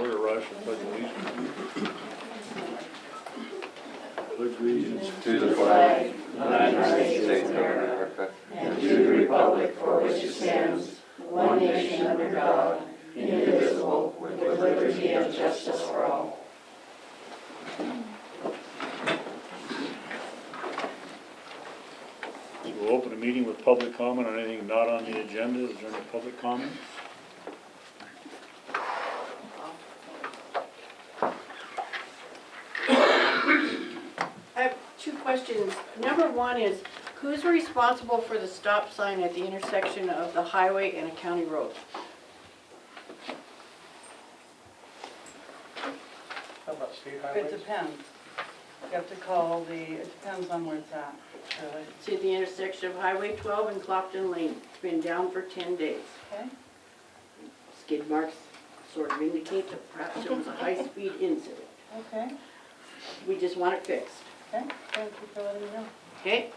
We're rush for pledge allegiance. Pledge allegiance to the flag of the United States of America and to the republic for which it stands, one nation under God, indivisible, with liberty and justice for all. So we'll open the meeting with public comment on anything not on the agenda. Is there any public comments? I have two questions. Number one is, who's responsible for the stop sign at the intersection of the highway and a county road? How about state It highways? depends. You have to call it depends on where it's at, really. It's at the intersection of Highway 12 and Clopton Lane. It's been down for 10 days. Okay? Skid marks sort of indicate that perhaps there was a high-speed incident. Okay, We just want it fixed, okay, thank you for letting me know. okay?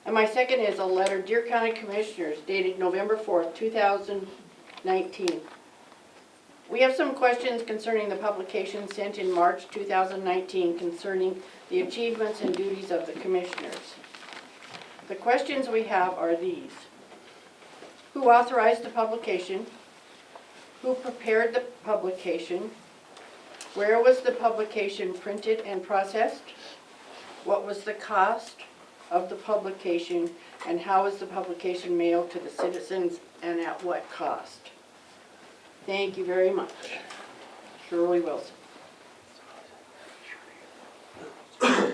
And my second is a letter, Dear County Commissioners, dated November 4th, 2019. We have some questions concerning the publication sent in March 2019 concerning the achievements and duties of the commissioners. The questions we have are these. Who authorized the publication? Who prepared the publication? Where was the publication printed and processed? What was the cost of the publication? And how was the publication mailed to the citizens and at what cost? Thank you very much. Shirley Wilson. And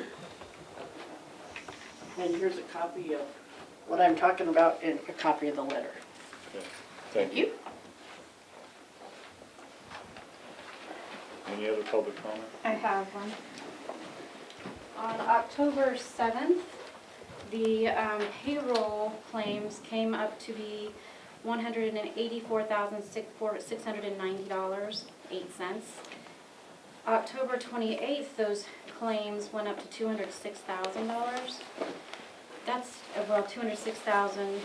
here's a copy of what I'm talking about and a copy of the letter. Okay. Thank you. Any other public comment? I have one. On October 7th, the payroll claims came up to be $184,690.08. October 28th, those claims went up to $206,000. That's, well, $206,157.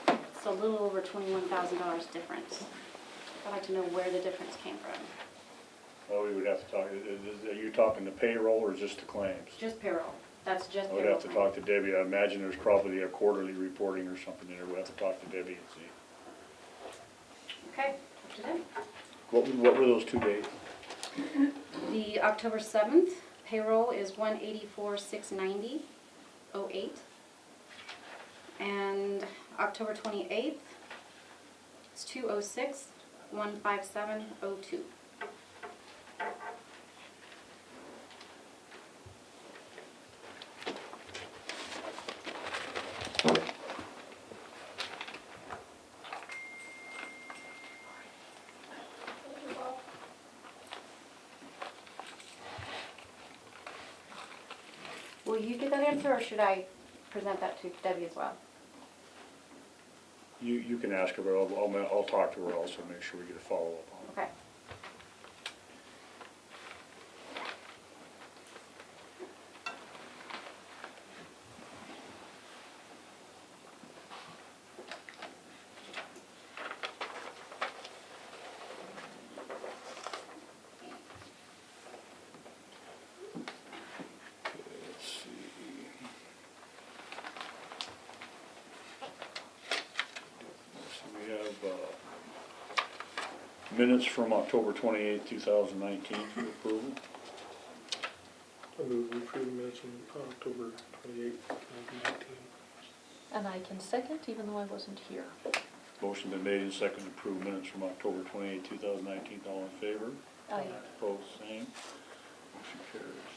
It's a little over $21,000 difference. I'd like to know where the difference came from. Well, we would have to talk, are you talking to payroll or just the claims? Just payroll. That's just I payroll. would have to talk to Debbie. I imagine there's probably a quarterly reporting or something there. We'll have to talk to Debbie and see. Okay, up to them. What were those 2 dates? The October 7th payroll is $184,690.08. And October 28th is $206,157.02. Will you get that answer, or should I present that to Debbie as well? You can ask her, but I'll talk to her also, make sure we get a follow-up on it. Okay. Let's see. So we have minutes from October 28th, 2019 for approval. I move we approve the minutes from October 28th, 1919. And I can second, even though I wasn't here. Motion been made and seconded to approve minutes from October 28th, 2019. All in favor? Aye. Opposed, same. Motion carries.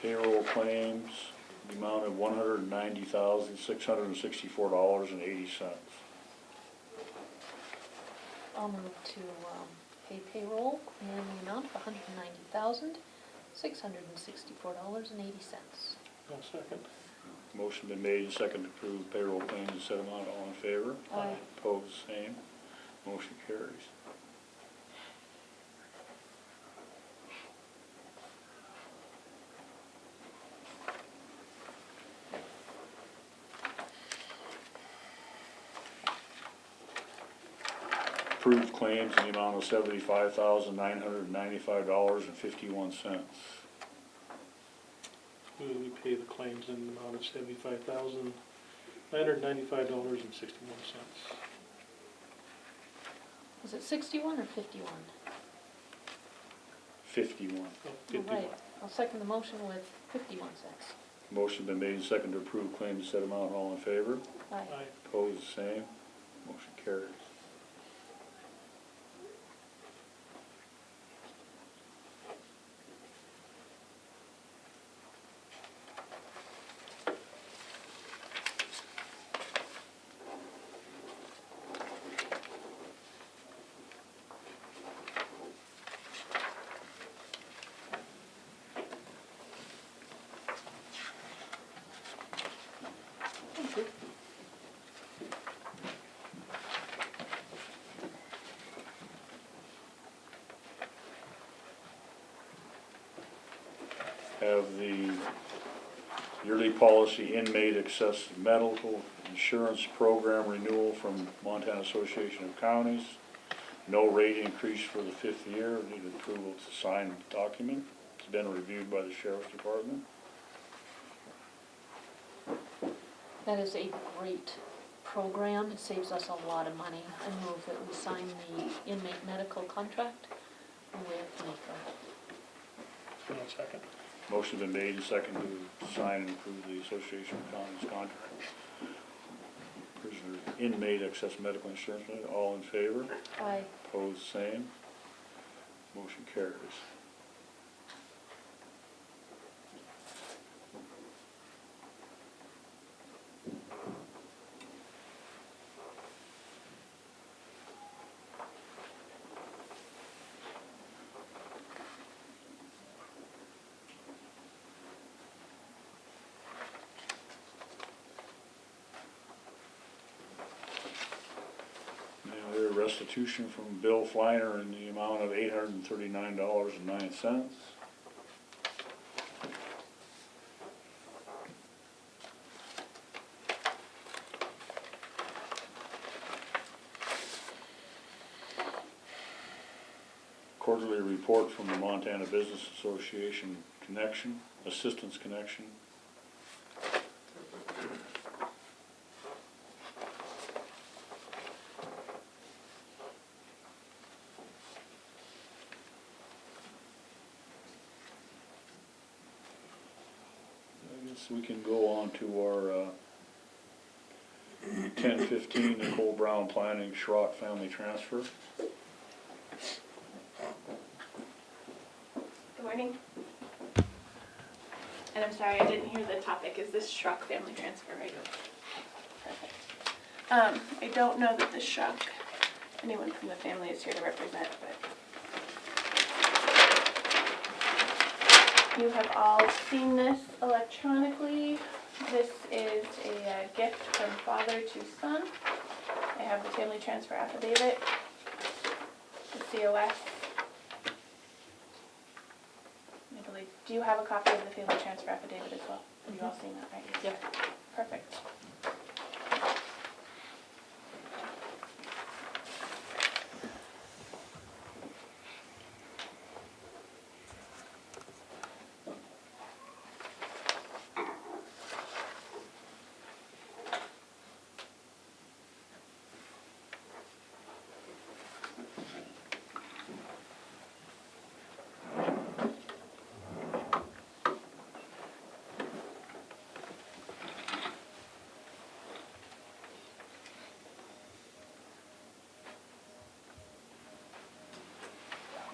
Payroll claims, the amount of $190,664.80. I'll move to pay payroll in the amount of $190,664.80. I'll second. Motion been made and seconded to approve payroll claims and set amount. All in favor? Aye. Opposed, same. Motion carries. Approved claims in the amount of $75,995.51. We pay the claims in the amount of $75,995.61. Was it 61 or 51? 51. Oh, All 51. right, I'll second the motion with 51 cents. Motion been made and seconded to approve claims set amount. All in favor? Aye. Aye. Opposed, same. Motion carries. Thank you. Have the yearly policy inmate access medical insurance program renewal from Montana Association of Counties. No rate increase for the 5th year. Need approval to sign the document. It's been reviewed by the Sheriff's Department. That is a great program. It saves us a lot of money. I move that we sign the inmate medical contract with NACO. One second. Motion been made and seconded to sign and approve the Association of Counties contract. Prisoner inmate access medical insurance. All in favor? Aye. Opposed, same. Motion carries. Now, there's restitution from Bill Fleiner in the amount of $839.09. Quarterly report from the Montana Business Association Assistance Connection. I guess we can go on to our 1015 Nicole Brown Planning Schrock Family Transfer. Good morning. And I'm sorry, I didn't hear the topic. Is this Schrock family transfer, right? Perfect. I don't know that the Schrock, anyone from the family is here to represent, but you have all seen this electronically. This is a gift from father to son. I have the family transfer affidavit, the COS. I believe, do you have a copy of the family transfer affidavit as well? Have you all seen that, right? Yep. Perfect.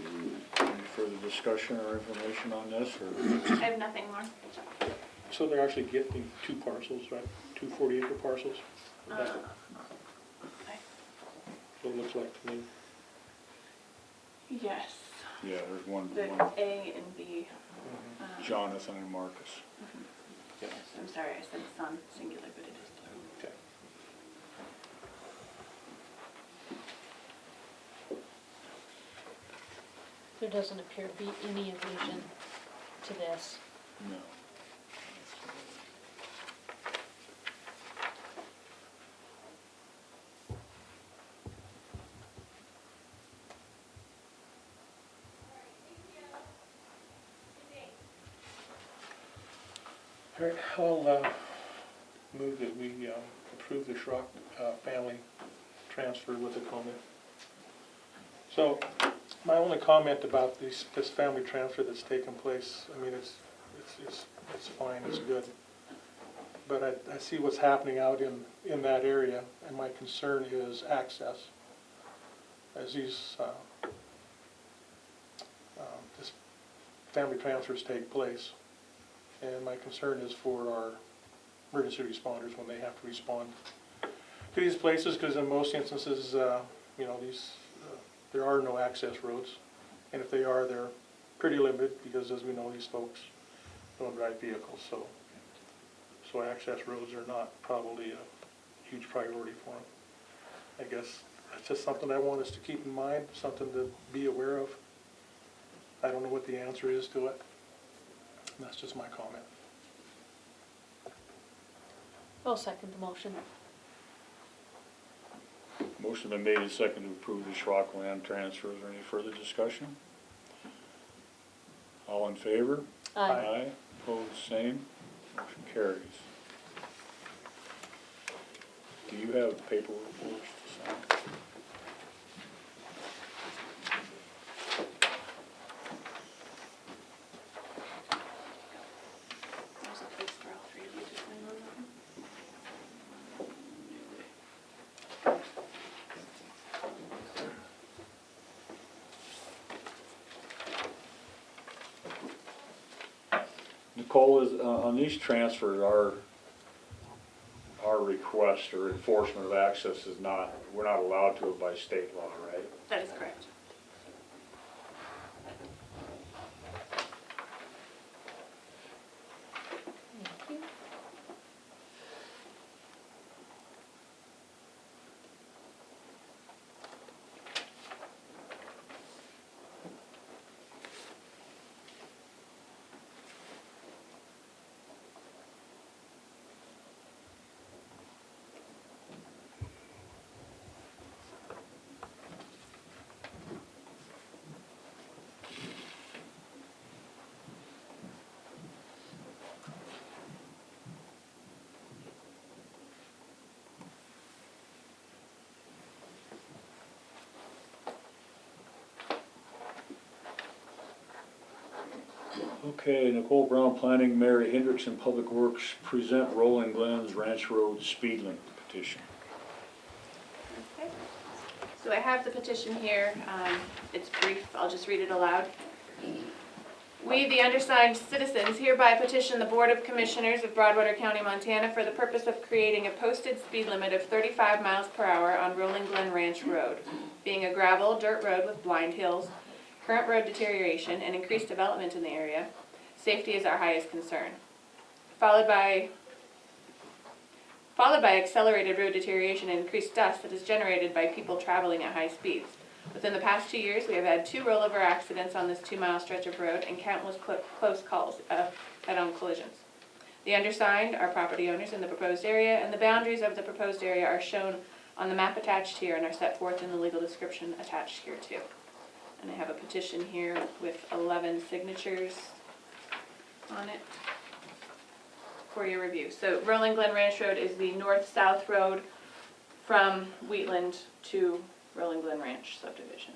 Any further discussion or information on this, or? I have nothing more. So they're actually gifting 2 parcels, right? 2 40-acre parcels? That's Okay. what it looks like to me. Yes, Yeah, there's one, the A and B. Jonathan and Marcus. Yes, I'm sorry, I said sun, singular, but it is plural. Okay. There doesn't appear to be any allusion to this. No. All right, I'll move that we approve the Schrock family transfer with a comment. So, my only comment about this family transfer that's taken place, I mean, it's fine, it's good. But I see what's happening out in that area, and my concern is access. As these this family transfers take place. And my concern is for our emergency responders when they have to respond to these places, because in most instances, you know, there are no access roads. And if they are, they're pretty limited, because as we know, these folks don't drive vehicles, so access roads are not probably a huge priority for them. I guess that's just something I want us to keep in mind, something to be aware of. I don't know what the answer is to it. That's just my comment. I'll second the motion. Motion been made and seconded to approve the Schrock land transfer. Is there any further discussion? All in favor? Aye. Opposed, same. Motion carries. Do you have paperwork for us to sign? There's a place for all three of you to sign on that one. Nicole, is, on these transfers, our request or enforcement of access is not, we're not allowed to it by state law, right? That is correct. Thank you. Okay, Nicole Brown, Planning, Mary Hendrickson, Public Works, present Rolling Glens Ranch Road speed limit petition. Okay. So I have the petition here. It's brief. I'll just read it aloud. We, the undersigned citizens, hereby petition the Board of Commissioners of Broadwater County, Montana for the purpose of creating a posted speed limit of 35 miles per hour on Rolling Glen Ranch Road, being a gravel, dirt road with blind hills, current road deterioration, and increased development in the area. Safety is our highest concern. Followed by accelerated road deterioration and increased dust that is generated by people traveling at high speeds. Within the past 2 years, we have had 2 rollover accidents on this 2-mile stretch of road and countless close calls, head-on collisions. The undersigned are property owners in the proposed area, and the boundaries of the proposed area are shown on the map attached here and are set forth in the legal description attached here too. And I have a petition here with 11 signatures on it for your review. So Rolling Glen Ranch Road is the north-south road from Wheatland to Rolling Glen Ranch subdivision.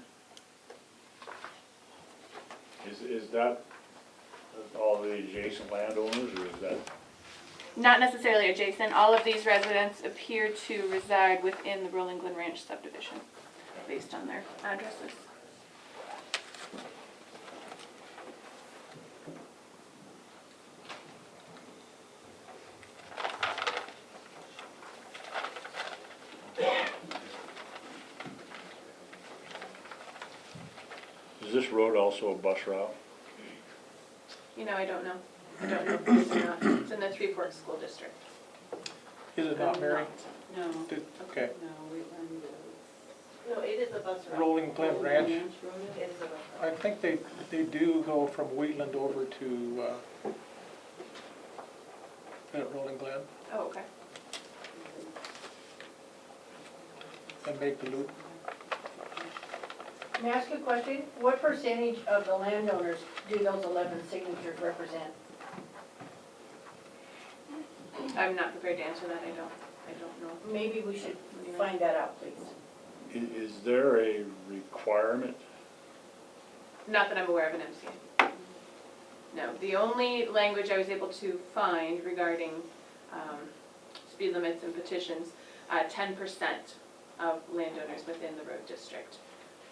Is that all the adjacent landowners, or is that? Not necessarily adjacent. All of these residents appear to reside within the Rolling Glen Ranch subdivision based on their addresses. Is this road also a bus route? You know, I don't know. I don't know if it is or not. It's in the Three Forks School District. Is it not, Mary? No, Okay. no, Wheatland is. No, it is a bus route. Rolling Glen Ranch, It is a bus route. I think they do go from Wheatland over to, Rolling Glen Oh, okay. and make the loop. May I ask you a question? What percentage of the landowners do those 11 signatures represent? I'm not prepared to answer that, I don't know. Maybe we should find that out, please. Is there a requirement? Not that I'm aware of an MCA. No, the only language I was able to find regarding speed limits and petitions, 10% of landowners within the road district.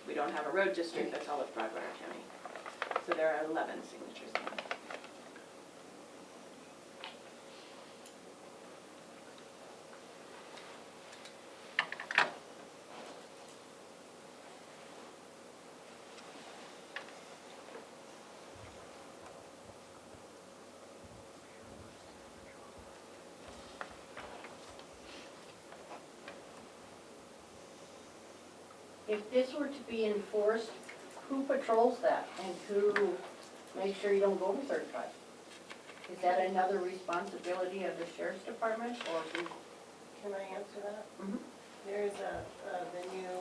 We don't have a road district, that's all of Broadwater County. So there are 11 signatures now. If this were to be enforced, who patrols that and who makes sure you don't go over 35? Is that another responsibility of the sheriff's department or who? Can I answer that? Mhm. There's the new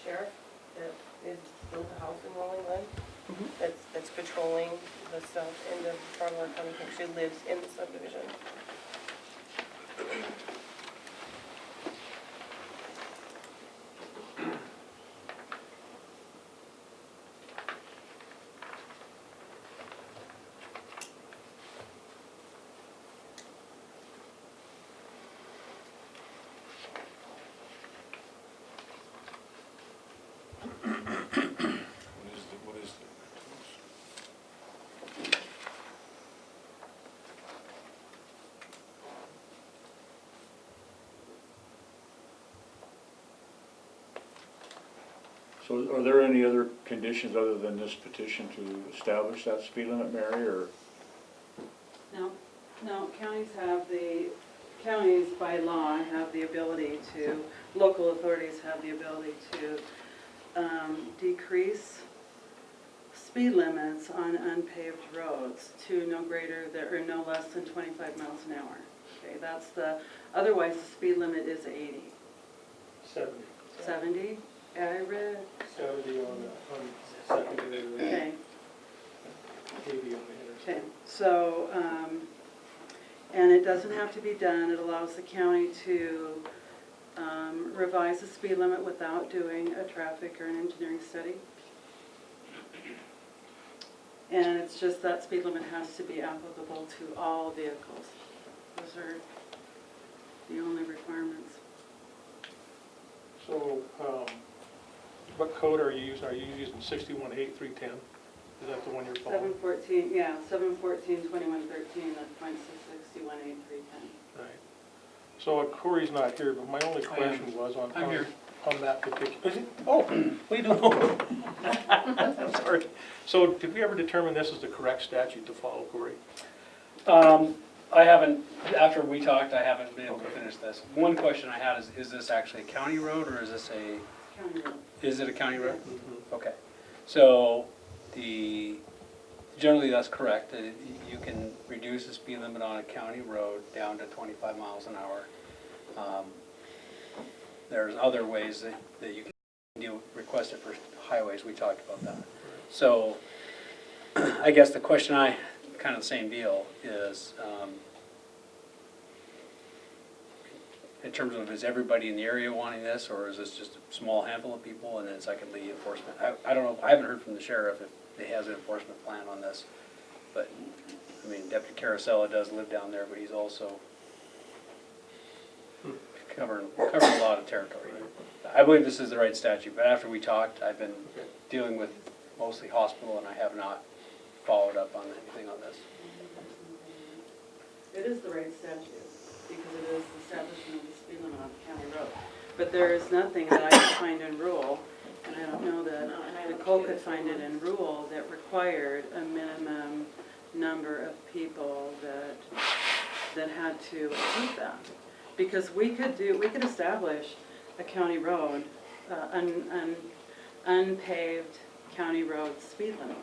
sheriff that is built a house in Rolling Glen. That's patrolling the south end of Broadwater County. She lives in the subdivision. What is the? So are there any other conditions other than this petition to establish that speed limit, Mary, or? No, counties by law have the ability to, local authorities have the ability to decrease speed limits on unpaved roads to no greater or no less than 25 miles an hour. Okay, that's otherwise the speed limit is 80. 70. 70, I read, 70 on secondary, okay. 80 on the interstate. Okay, so, and it doesn't have to be done, it allows the county to revise the speed limit without doing a traffic or an engineering study. And it's just that speed limit has to be applicable to all vehicles. Those are the only requirements. So, what code are you using? Are you using 618310? Is that the one you're following? 714, yeah, 714, 2113, that points to 618310. Right. So Corey's not here, but my only question was on, I'm here. on that particular, is it? Oh, what are you doing? I'm sorry. So did we ever determine this is the correct statute to follow, Corey? I haven't, after we talked, I haven't been able to finish this. One question I had is this actually a county road or is this County road. is it a county road? Mm-hmm. Okay. So generally that's correct. You can reduce the speed limit on a county road down to 25 miles an hour. There's other ways that you can request it for highways. We talked about that. So I guess the question kind of the same deal is, in terms of is everybody in the area wanting this, or is this just a small handful of people, and then secondly, enforcement? I don't know, I haven't heard from the sheriff if he has an enforcement plan on this, but, I mean, Deputy Carosella does live down there, but he's also covering a lot of territory. I believe this is the right statute, but after we talked, I've been dealing with mostly hospital, and I have not followed up on anything on this. It is the right statute, because it is the establishment of the speed limit on county road. But there is nothing that I could find in rule, and I don't know that Nicole could find it in rule, that required a minimum number of people that had to achieve that. Because we could establish a county road, unpaved county road speed limit.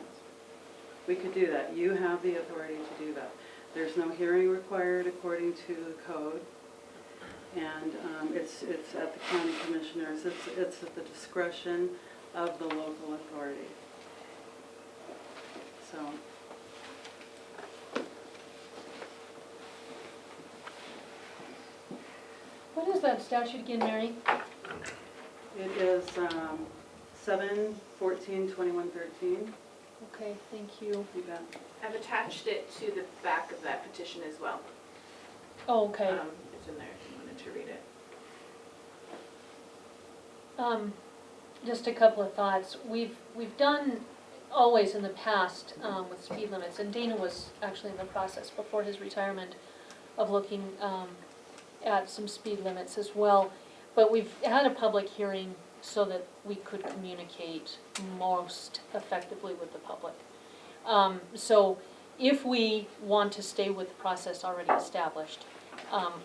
We could do that. You have the authority to do that. There's no hearing required according to the code. And it's at the county commissioners, it's at the discretion of the local authority. So. What is that statute again, Mary? It is 7/14/2113. Okay, thank you. You bet. I've attached it to the back of that petition as well. Oh, okay. It's in there if you wanted to read it. Just a couple of thoughts. We've done always in the past with speed limits, and Dana was actually in the process before his retirement of looking at some speed limits as well. But we've had a public hearing so that we could communicate most effectively with the public. So if we want to stay with the process already established,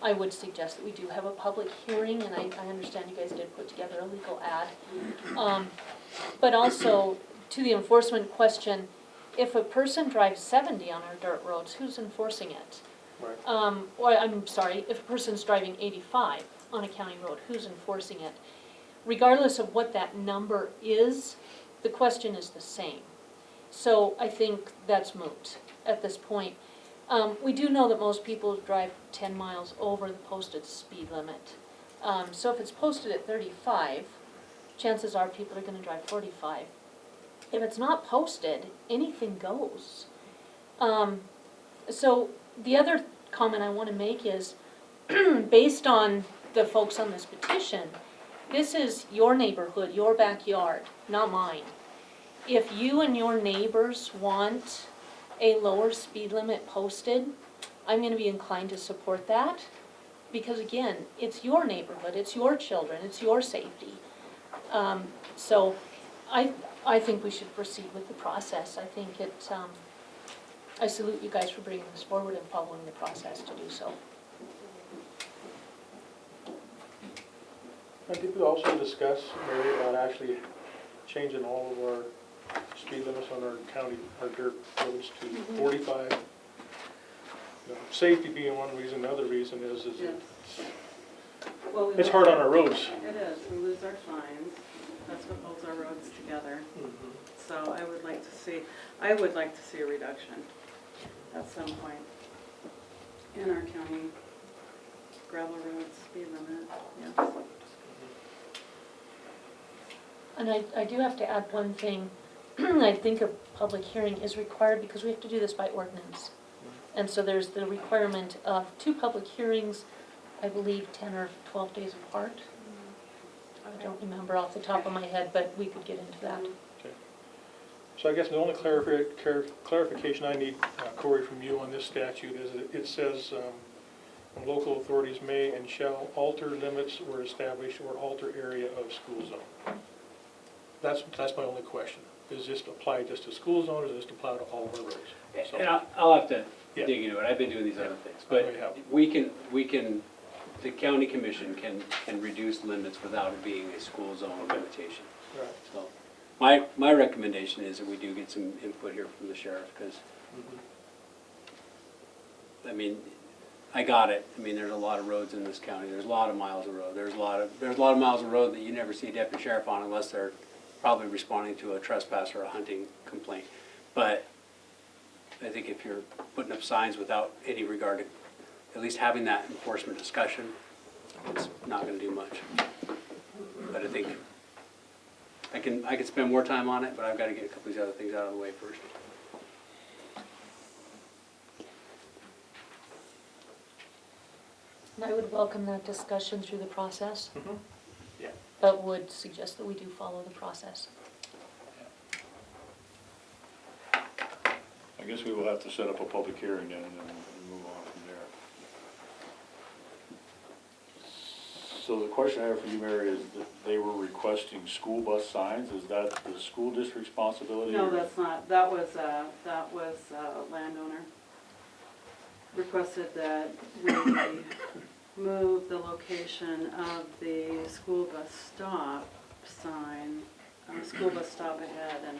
I would suggest that we do have a public hearing, and I understand you guys did put together a legal ad. But also, to the enforcement question, if a person drives 70 on our dirt roads, who's enforcing it? Right. Or, I'm sorry, if a person's driving 85 on a county road, who's enforcing it? Regardless of what that number is, the question is the same. So I think that's moot at this point. We do know that most people drive 10 miles over the posted speed limit. So if it's posted at 35, chances are people are going to drive 45. If it's not posted, anything goes. So the other comment I want to make is, based on the folks on this petition, this is your neighborhood, your backyard, not mine. If you and your neighbors want a lower speed limit posted, I'm going to be inclined to support that. Because again, it's your neighborhood, it's your children, it's your safety. So I think we should proceed with the process. I think I salute you guys for bringing this forward and following the process to do so. And did we also discuss, Mary, about actually changing all of our speed limits on our dirt roads to 45? You know, safety being one reason, the other reason is Yes. Well, it's hard on our roads. It is. We lose our fines. That's what holds our roads together. So I would like to see a reduction at some point in our county gravel roads speed limit, yes. And I do have to add one thing. I think a public hearing is required because we have to do this by ordinance. And so there's the requirement of 2 public hearings, I believe 10 or 12 days apart. I don't remember off the top of my head, but we could get into that. Okay. So I guess the only clarification I need, Corey, from you on this statute is that it says local authorities may and shall alter limits or establish or alter area of school zone. That's my only question. Is this applied just to school zone, or does this apply to all of our roads? So, And I'll have to Yeah. dig into it, I've been doing these other things, Oh, but yeah. we can, the county commission can reduce limits without it being a school zone limitation. Right. So, my recommendation is that we do get some input here from the sheriff, because, I mean, I got it, I mean, there's a lot of roads in this county, there's a lot of miles of road, there's a lot of miles of road that you never see a deputy sheriff on unless they're probably responding to a trespass or a hunting complaint. But I think if you're putting up signs without any regard to at least having that enforcement discussion, it's not gonna do much. But I think I can spend more time on it, but I've gotta get a couple of these other things out of the way first. And I would welcome that discussion through the process, Yeah. but would suggest that we do follow the process. I guess we will have to set up a public hearing then and then move on from there. So the question I have for you, Mary, is that they were requesting school bus signs, is that the school district responsibility? No, or- that's not, that was a landowner. Requested that we move the location of the school bus stop sign, school bus stop ahead and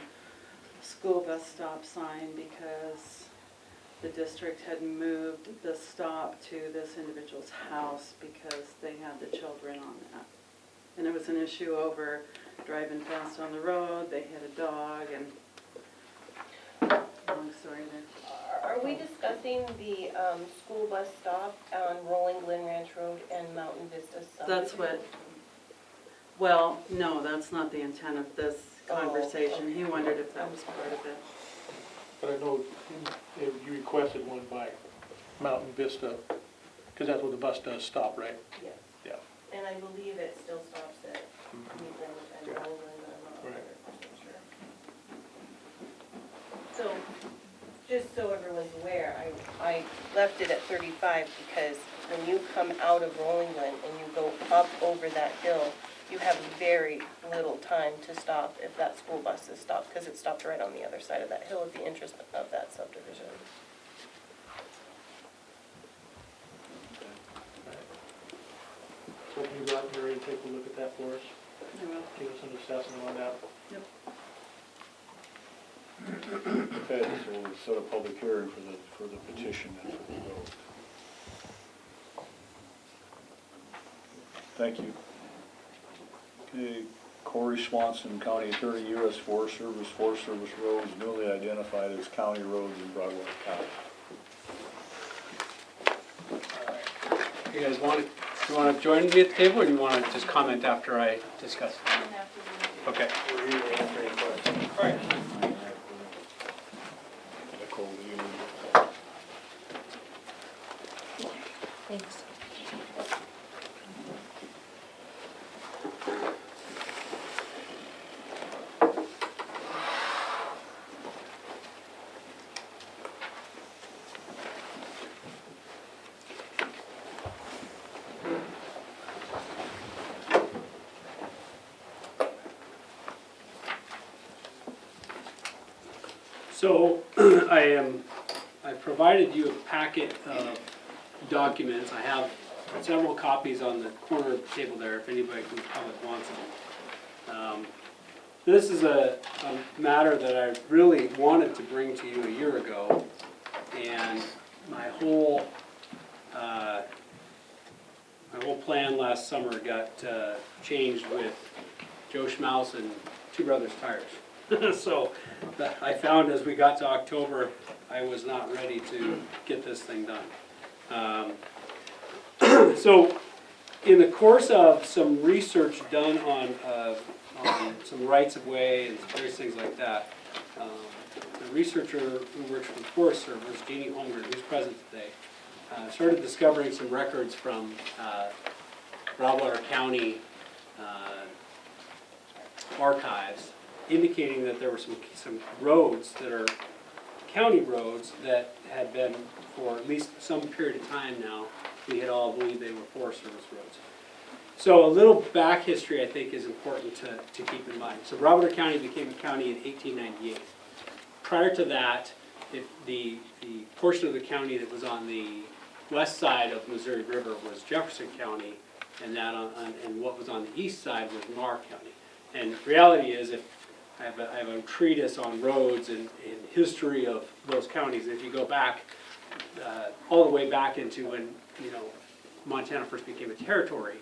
school bus stop sign because the district had moved the stop to this individual's house because they had the children on that. And it was an issue over driving fast on the road, they hit a dog, and long story there. Are we discussing the school bus stop on Rolling Glen Ranch Road and Mountain Vista subdivision? That's what, well, no, that's not the intent of this conversation. He wondered if that was part of it. But I know you requested one by Mountain Vista, because that's where the bus does stop, right? Yes. Yeah. And I believe it still stops at Newton and Rolling Glen, I'm not Right. 100% sure. So, just so everyone's aware, I left it at 35 because when you come out of Rolling Glen and you go up over that hill, you have very little time to stop if that school bus is stopped, because it stopped right on the other side of that hill at the entrance of that subdivision. So can you go out there and take a look at that for us? I will. Give us an assessment on that. Okay, so we'll set a public hearing for the petition and for the vote. Thank you. Okay, Corey Swanson, County Attorney, U.S. Forest Service roads newly identified as county roads in Broadwater County. You guys want to join me at the table, or do you want to just comment after I discuss? Okay. We're here to answer any questions. All right. Nicole, do you need? Thanks. So I provided you a packet of documents. I have several copies on the corner of the table there if anybody from the public wants them. This is a matter that I really wanted to bring to you a year ago, and my whole plan last summer got changed with Joe Schmaus and Two Brothers Tires. So I found as we got to October, I was not ready to get this thing done. So in the course of some research done on some rights of way and various things like that, the researcher who works for the Forest Service, Jeannie Holmgren, who's present today, started discovering some records from Broadwater County archives, indicating that there were some roads that are county roads that had been, for at least some period of time now, we had all believed they were Forest Service roads. So a little back history, I think, is important to keep in mind. So Broadwater County became a county in 1898. Prior to that, the portion of the county that was on the west side of Missouri River was Jefferson County, and and what was on the east side was Marr County. And reality is, if I have a treatise on roads and history of those counties. If you go back, all the way back into when, Montana first became a territory,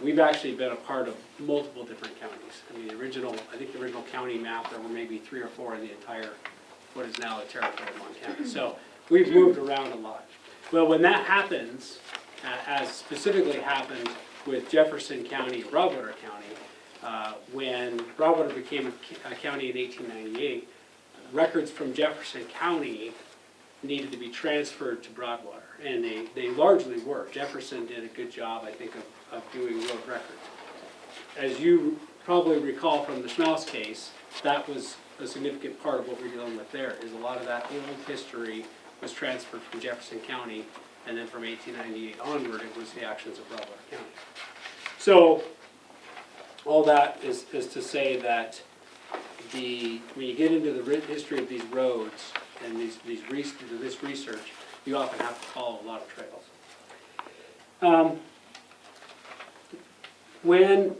we've actually been a part of multiple different counties. I mean, I think the original county map, there were maybe 3 or 4 in the entire, what is now the territory of Montana. So we've moved around a lot. Well, when that happens, as specifically happened with Jefferson County and Broadwater County, when Broadwater became a county in 1898, records from Jefferson County needed to be transferred to Broadwater, and they largely were. Jefferson did a good job, I think, of doing road records. As you probably recall from the Schmaus case, that was a significant part of what we're dealing with there, is a lot of that old history was transferred from Jefferson County, and then from 1898 onward, it was the actions of Broadwater County. So, all that is to say that when you get into the history of these roads and this research, you often have to follow a lot of trails. When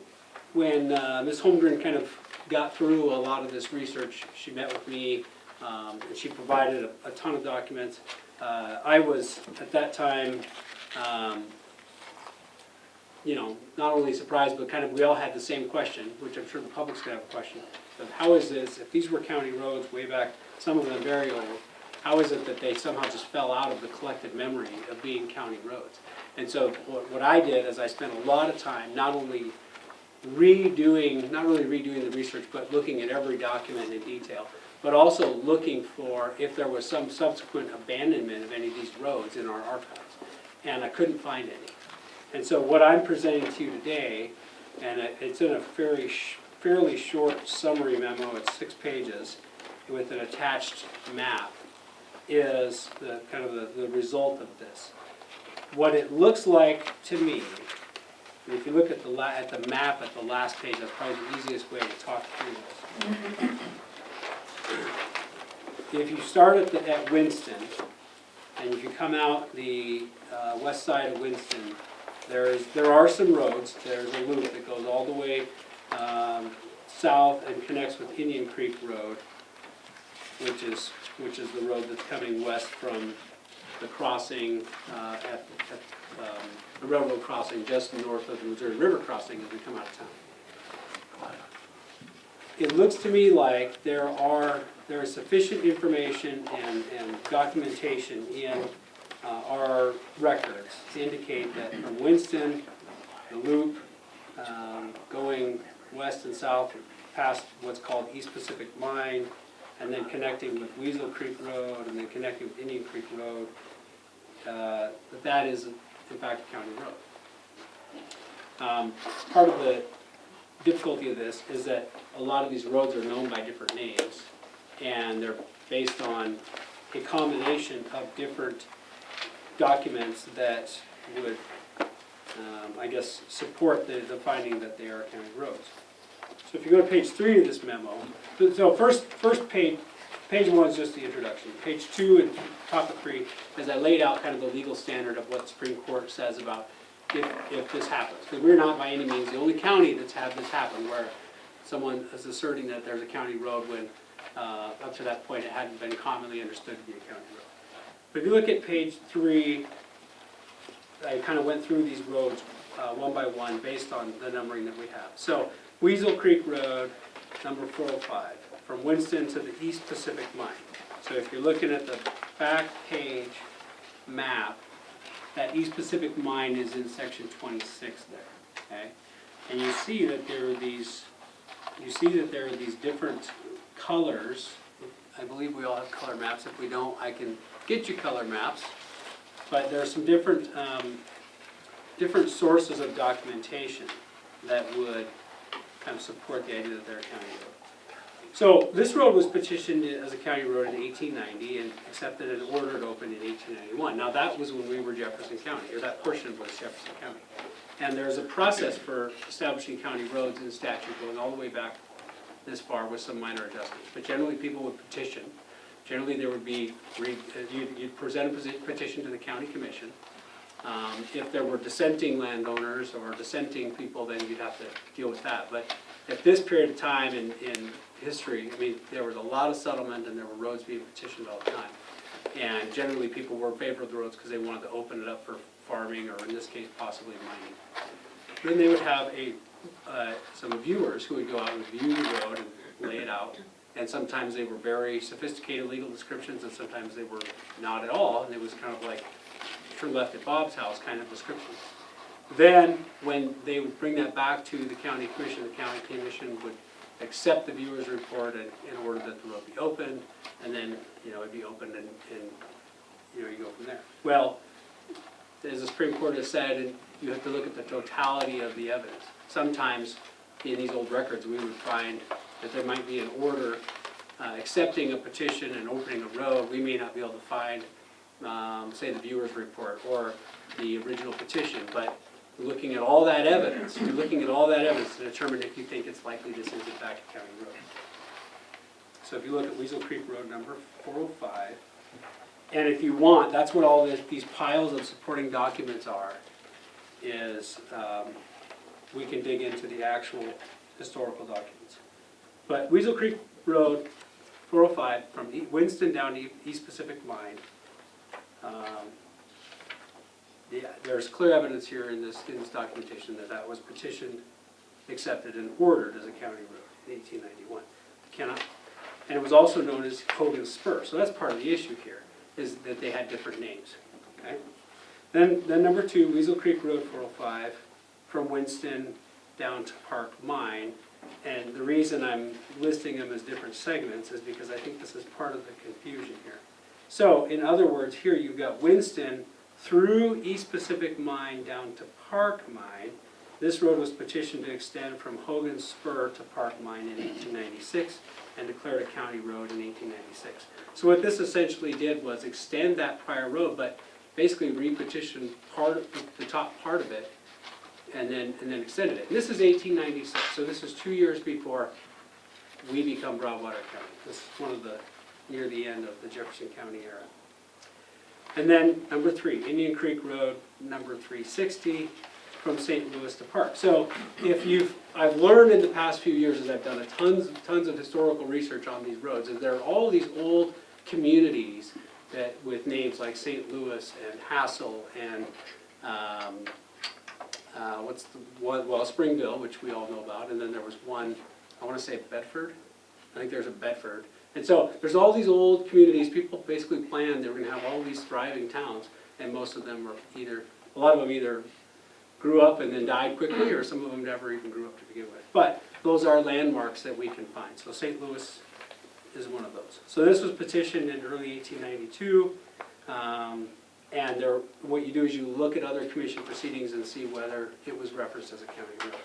Ms. Holmgren kind of got through a lot of this research, she met with me, and she provided a ton of documents. I was, at that time, not only surprised, but kind of we all had the same question, which I'm sure the public's gonna have a question, of how is this, if these were county roads way back, some of them very old, how is it that they somehow just fell out of the collective memory of being county roads? And so what I did is I spent a lot of time not only not really redoing the research, but looking at every document in detail, but also looking for if there was some subsequent abandonment of any of these roads in our archives. And I couldn't find any. And so what I'm presenting to you today, and it's in a fairly short summary memo, it's 6 pages, with an attached map, is the result of this. What it looks like to me, and if you look at the map at the last page, that's probably the easiest way to talk through this. If you start at Winston, and if you come out the west side of Winston, there are some roads. There's a loop that goes all the way south and connects with Indian Creek Road, which is the road that's coming west from the crossing at the railroad crossing just north of the Missouri River crossing as we come out of town. It looks to me like there is sufficient information and documentation in our records to indicate that from Winston, the loop, going west and south past what's called East Pacific Mine, and then connecting with Weasel Creek Road, and then connecting with Indian Creek Road, that is in fact a county road. Part of the difficulty of this is that a lot of these roads are known by different names, and they're based on a combination of different documents that would, I guess, support the finding that they are county roads. So if you go to page 3 of this memo, so first page 1 is just the introduction. Page 2 and top of 3 is I laid out kind of the legal standard of what the Supreme Court says about if this happens. Because we're not by any means the only county that's had this happen, where someone is asserting that there's a county road when up to that point it hadn't been commonly understood to be a county road. But if you look at page 3, I kind of went through these roads one by one based on the numbering that we have. So Weasel Creek Road, number 405, from Winston to the East Pacific Mine. So if you're looking at the back page map, that East Pacific Mine is in section 26 there, okay? And you see that there are these different colors. I believe we all have color maps. If we don't, I can get you color maps. But there are some different sources of documentation that would kind of support the idea that they're a county road. So this road was petitioned as a county road in 1890 and accepted and ordered open in 1891. Now that was when we were Jefferson County, or that portion was Jefferson County. And there's a process for establishing county roads in statute going all the way back this far with some minor adjustments. But generally people would petition. Generally there would be, you'd present a petition to the county commission. If there were dissenting landowners or dissenting people, then you'd have to deal with that. But at this period of time in history, I mean, there was a lot of settlement and there were roads being petitioned all the time. And generally people were in favor of the roads because they wanted to open it up for farming, or in this case possibly mining. Then they would have some viewers who would go out and view the road and lay it out. And sometimes they were very sophisticated legal descriptions, and sometimes they were not at all, and it was kind of like "Turn left at Bob's house" kind of descriptions. Then, when they would bring that back to the county commission would accept the viewer's report in order that the road be opened, and then it'd be opened, and you go from there. Well, as the Supreme Court has said, you have to look at the totality of the evidence. Sometimes in these old records we would find that there might be an order accepting a petition and opening a road. We may not be able to find, say, the viewer's report or the original petition, but You're looking at all that evidence. You're looking at all that evidence to determine if you think it's likely this is in fact a county road. So if you look at Weasel Creek Road number 405, and if you want, that's what all these piles of supporting documents are, is we can dig into the actual historical documents. But Weasel Creek Road 405 from Winston down to East Pacific Mine, yeah, there's clear evidence here in this documentation that that was petitioned, accepted, and ordered as a county road in 1891. And it was also known as Hogan's Spur. So that's part of the issue here, is that they had different names. Okay. Then number 2, Weasel Creek Road 405 from Winston down to Park Mine. And the reason I'm listing them as different segments is because I think this is part of the confusion here. So in other words, here you've got Winston through East Pacific Mine down to Park Mine. This road was petitioned to extend from Hogan's Spur to Park Mine in 1896 and declared a county road in 1896. So what this essentially did was extend that prior road, but basically re-petitioned part of the top part of it and then extended it. And this is 1896, so this is 2 years before we become Broadwater County. This is one of the, near the end of the Jefferson County era. And then number 3, Indian Creek Road, number 360, from St. Louis to Park. So I've learned in the past few years as I've done tons of historical research on these roads, is there are all these old communities that with names like St. Louis and Hassel and Springville, which we all know about, and then there was one, I want to say Bedford. I think there's a Bedford. And so there's all these old communities. People basically planned they were going to have all these thriving towns, and most of them were a lot of them either grew up and then died quickly, or some of them never even grew up to begin with. But those are landmarks that we can find. So St. Louis is one of those. So this was petitioned in early 1892, and what you do is you look at other commission proceedings and see whether it was referenced as a county road.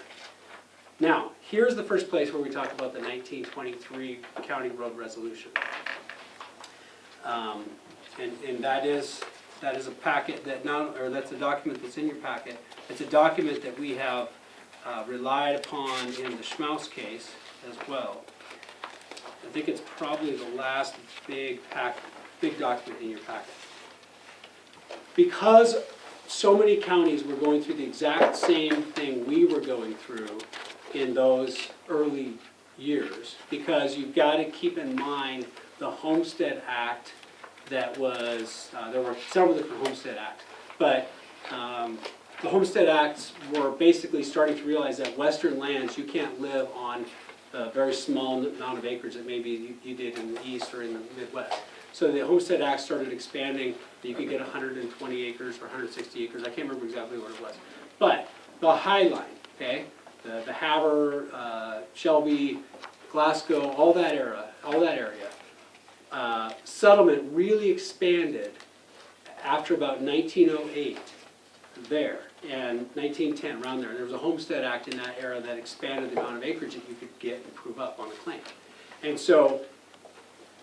Now, here's the first place where we talk about the 1923 county road resolution. And that is a packet that that's a document that's in your packet. It's a document that we have relied upon in the Schmaus case as well. I think it's probably the last big document in your packet. Because so many counties were going through the exact same thing we were going through in those early years, because you've got to keep in mind the Homestead Act that was, there were several different Homestead Acts, but the Homestead Acts were basically starting to realize that western lands, you can't live on a very small amount of acreage that maybe you did in the east or in the Midwest. So the Homestead Act started expanding. You could get 120 acres or 160 acres. I can't remember exactly what it was. But the High Line, okay, the Havre, Shelby, Glasgow, all that area, settlement really expanded after about 1908 there, and 1910, around there. There was a Homestead Act in that era that expanded the amount of acreage that you could get and prove up on a claim. And so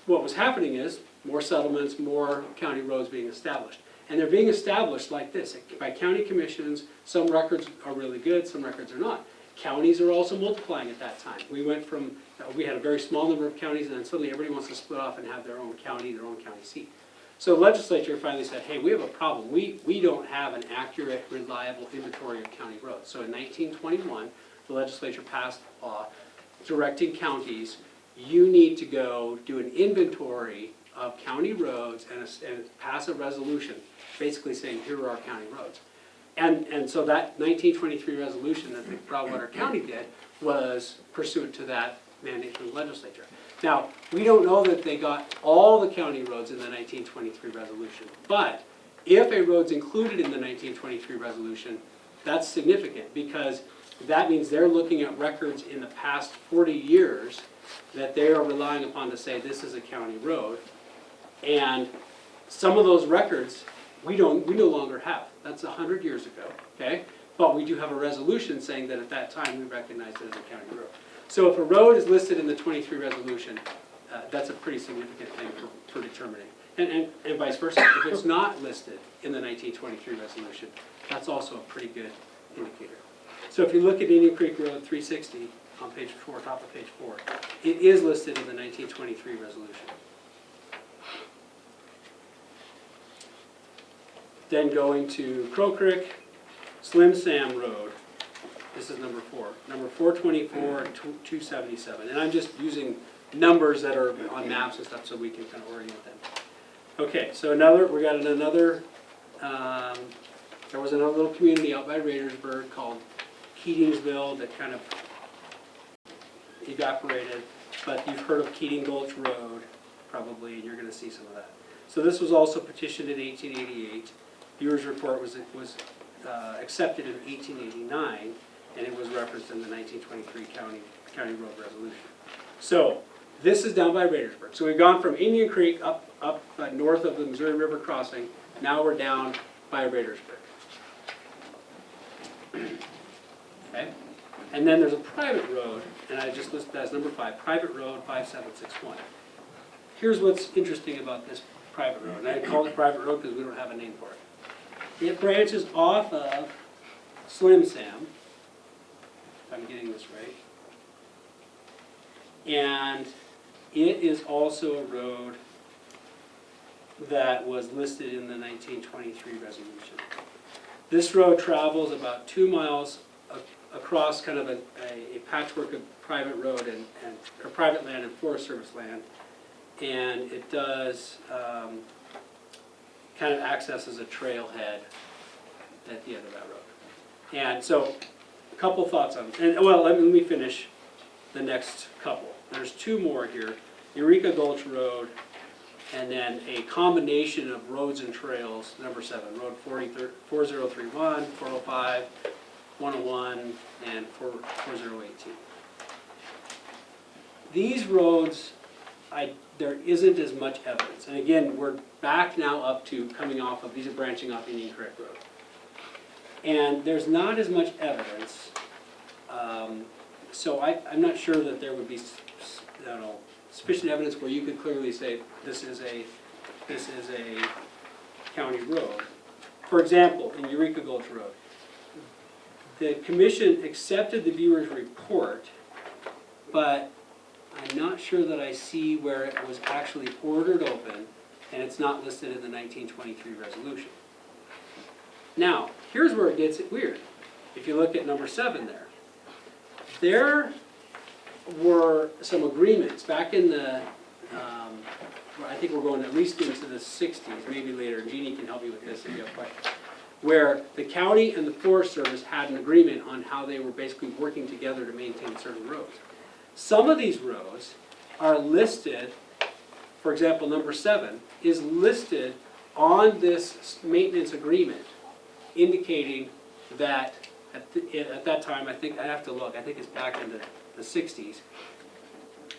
what was happening is more settlements, more county roads being established. And they're being established like this, by county commissions. Some records are really good, some records are not. Counties are also multiplying at that time. We went from, we had a very small number of counties, and then suddenly everybody wants to split off and have their own county seat. So the legislature finally said, hey, we have a problem. We don't have an accurate, reliable inventory of county roads. So in 1921, the legislature passed a law directing counties, you need to go do an inventory of county roads and pass a resolution basically saying, here are our county roads. And so that 1923 resolution that the Broadwater County did was pursuant to that mandate from the legislature. Now, we don't know that they got all the county roads in the 1923 resolution, but if a road's included in the 1923 resolution, that's significant, because that means they're looking at records in the past 40 years that they are relying upon to say this is a county road. And some of those records we no longer have. That's 100 years ago, okay? But we do have a resolution saying that at that time we recognized it as a county road. So if a road is listed in the 23 resolution, that's a pretty significant thing for determining. And vice versa. If it's not listed in the 1923 resolution, that's also a pretty good indicator. So if you look at Indian Creek Road 360 on page 4, top of page 4, it is listed in the 1923 resolution. Then going to Crow Creek, Slim Sam Road, this is number 4, number 424 and 277. And I'm just using numbers that are on maps and stuff so we can kind of orient them. Okay, so we got another, there was another little community out by Raidersburg called Keatingsville that kind of evaporated, but you've heard of Keating Gulch Road probably, and you're going to see some of that. So this was also petitioned in 1888. Viewer's report was accepted in 1889, and it was referenced in the 1923 County Road Resolution. So this is down by Raidersburg. So we've gone from Indian Creek up north of the Missouri River crossing. Now we're down by Raidersburg. Okay, and then there's a private road, and I just listed that as number 5, private road 5761. Here's what's interesting about this private road, and I call it private road because we don't have a name for it. It branches off of Slim Sam, if I'm getting this right, and it is also a road that was listed in the 1923 resolution. This road travels about 2 miles across kind of a patchwork of private road or private land and Forest Service land, and it does kind of access as a trailhead at the end of that road. And so, a couple thoughts on it. And well, let me finish the next couple. There's 2 more here. Eureka Gulch Road, and then a combination of roads and trails, number 7, Road 4031, 405, 101, and 4018. These roads, there isn't as much evidence. And again, we're back now up to coming off of, these are branching off Indian Creek Road. And there's not as much evidence, so I'm not sure that there would be sufficient evidence where you could clearly say this is a county road. For example, in Eureka Gulch Road, the commission accepted the viewer's report, but I'm not sure that I see where it was actually ordered open, and it's not listed in the 1923 resolution. Now, here's where it gets weird. If you look at number 7 there were some agreements back in the, I think we're going at least into the 60s, maybe later, and Jeannie can help me with this if you have questions, where the county and the Forest Service had an agreement on how they were basically working together to maintain certain roads. Some of these roads are listed, for example, number 7 is listed on this maintenance agreement, indicating that at that time, I think, I have to look, I think it's back in the 60s,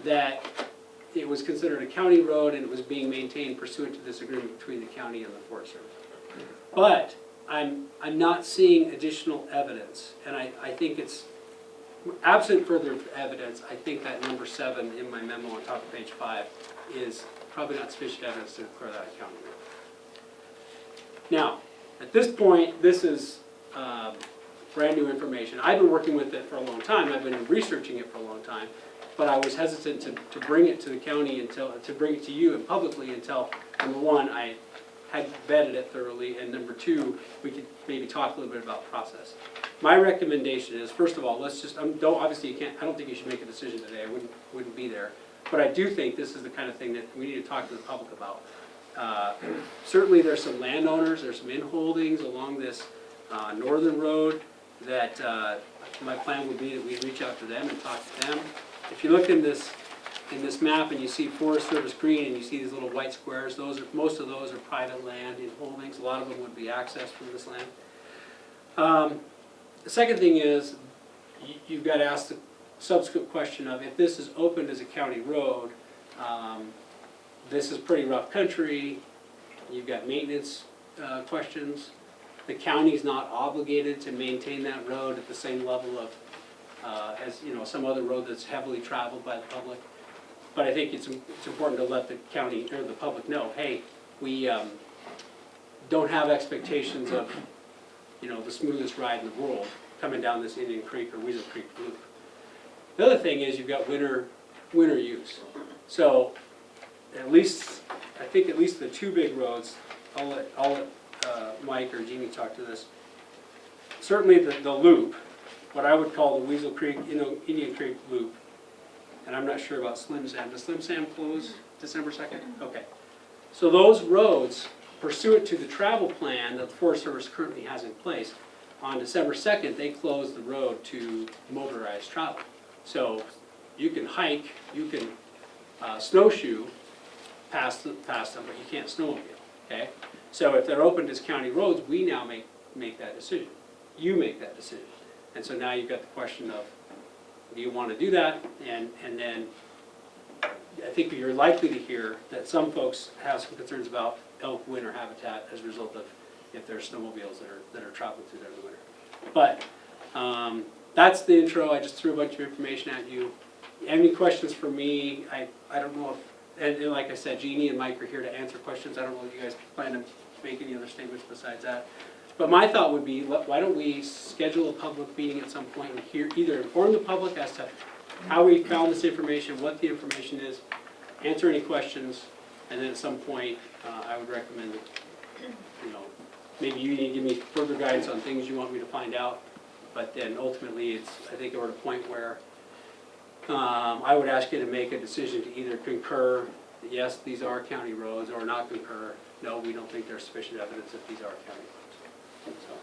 that it was considered a county road and it was being maintained pursuant to this agreement between the county and the Forest Service. But I'm not seeing additional evidence, and I think it's, absent further evidence, I think that number 7 in my memo on top of page 5 is probably not sufficient evidence to declare that a county road. Now, at this point, this is brand new information. I've been working with it for a long time. I've been researching it for a long time, but I was hesitant to bring it to the county to bring it to you and publicly until, number 1, I had vetted it thoroughly, and number 2, we could maybe talk a little bit about process. My recommendation is, first of all, let's just, obviously you can't, I don't think you should make a decision today. I wouldn't be there. But I do think this is the kind of thing that we need to talk to the public about. Certainly there's some landowners, there's some in-holdings along this northern road that my plan would be that we reach out to them and talk to them. If you look in this map and you see Forest Service green and you see these little white squares, most of those are private land in-holdings. A lot of them would be accessed from this land. The second thing is, you've got to ask the subsequent question of, if this is opened as a county road, this is pretty rough country, you've got maintenance questions. The county's not obligated to maintain that road at the same level of, as some other road that's heavily traveled by the public. But I think it's important to let the county or the public know, hey, we don't have expectations of the smoothest ride in the world. coming down this Indian Creek or Weasel Creek loop. The other thing is you've got winter use. So at least, I think at least the two big roads, I'll let Mike or Jeannie talk to this. Certainly the loop, what I would call the Weasel Creek, Indian Creek loop, and I'm not sure about Slim Sam. Does Slim Sam close December 2nd? Okay. So those roads, pursuant to the travel plan that the Forest Service currently has in place, on December 2nd, they close the road to motorized travel. So you can hike, you can snowshoe past them, but you can't snowmobile, okay? So if they're open as county roads, we now make that decision. You make that decision. And so now you've got the question of, do you want to do that? And then I think you're likely to hear that some folks have some concerns about elk winter habitat as a result of if there's snowmobiles that are traveling through there in the winter. But that's the intro. I just threw a bunch of information at you. Any questions for me? I don't know if, and like I said, Jeannie and Mike are here to answer questions. I don't know if you guys plan to make any other statements besides that. But my thought would be, why don't we schedule a public meeting at some point and hear, either inform the public as to how we found this information, what the information is, answer any questions, and then at some point, I would recommend that, maybe you need to give me further guidance on things you want me to find out. But then ultimately, I think we're at a point where I would ask you to make a decision to either concur, that yes, these are county roads, or not concur, no, we don't think there's sufficient evidence that these are county roads. So.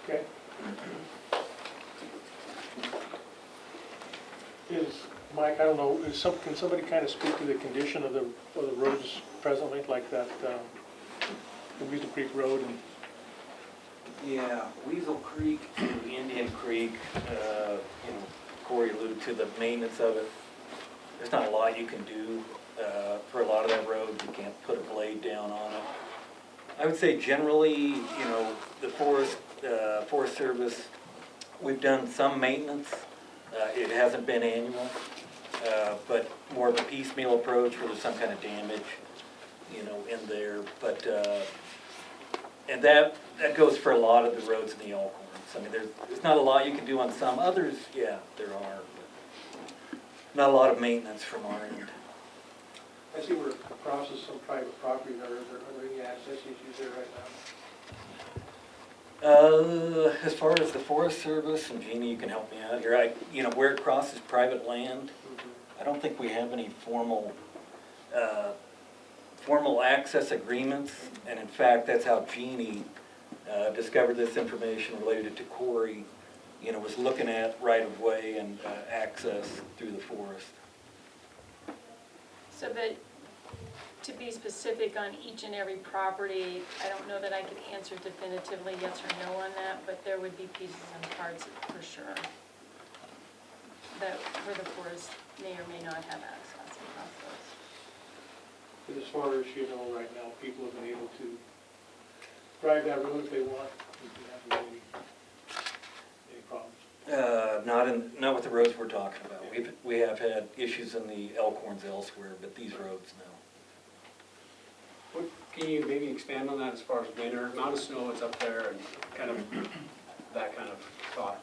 Okay. Mike, I don't know, can somebody kind of speak to the condition of the roads presently, like that, the Weasel Creek Road and? Yeah, Weasel Creek to Indian Creek, Corey alluded to the maintenance of it. There's not a lot you can do for a lot of that road. You can't put a blade down on it. I would say generally, the Forest Service, we've done some maintenance. It hasn't been annual, but more of a piecemeal approach where there's some kind of damage, in there. But and that goes for a lot of the roads in the Elkhorns. I mean, there's not a lot you can do on some. Others, yeah, there are, but not a lot of maintenance from our end. I see we're across some private property there. Are there any access issues there right now? As far as the Forest Service, and Jeannie, you can help me out here, where it crosses private land, I don't think we have any formal access agreements, and in fact, that's how Jeannie discovered this information related to Corey, was looking at right-of-way and access through the forest. So that, to be specific on each and every property, I don't know that I could answer definitively yes or no on that, but there would be pieces and parts for sure that where the forest may or may not have access across those. But as far as right now, people have been able to drive that road if they want. We haven't had any problems. Not with the roads we're talking about. We have had issues in the Elkhorns elsewhere, but these roads, no. Can you maybe expand on that as far as winter, amount of snow that's up there and kind of that kind of thought?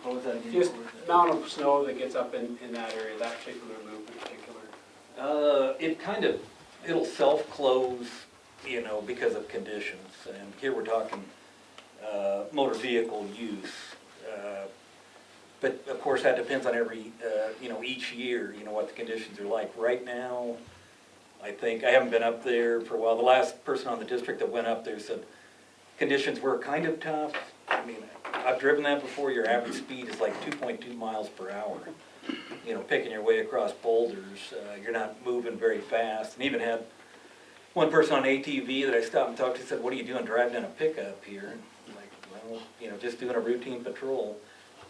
What was that again? Just amount of snow that gets up in that area, that particular loop in particular? It'll self-close, because of conditions. And here we're talking motor vehicle use. But of course that depends on each year, what the conditions are like. Right now, I haven't been up there for a while. The last person on the district that went up there said conditions were kind of tough. I mean, I've driven that before. Your average speed is like 2.2 miles per hour. Picking your way across boulders. You're not moving very fast. And even had one person on ATV that I stopped and talked to said, "What are you doing driving in a pickup here?" And I'm like, well, just doing a routine patrol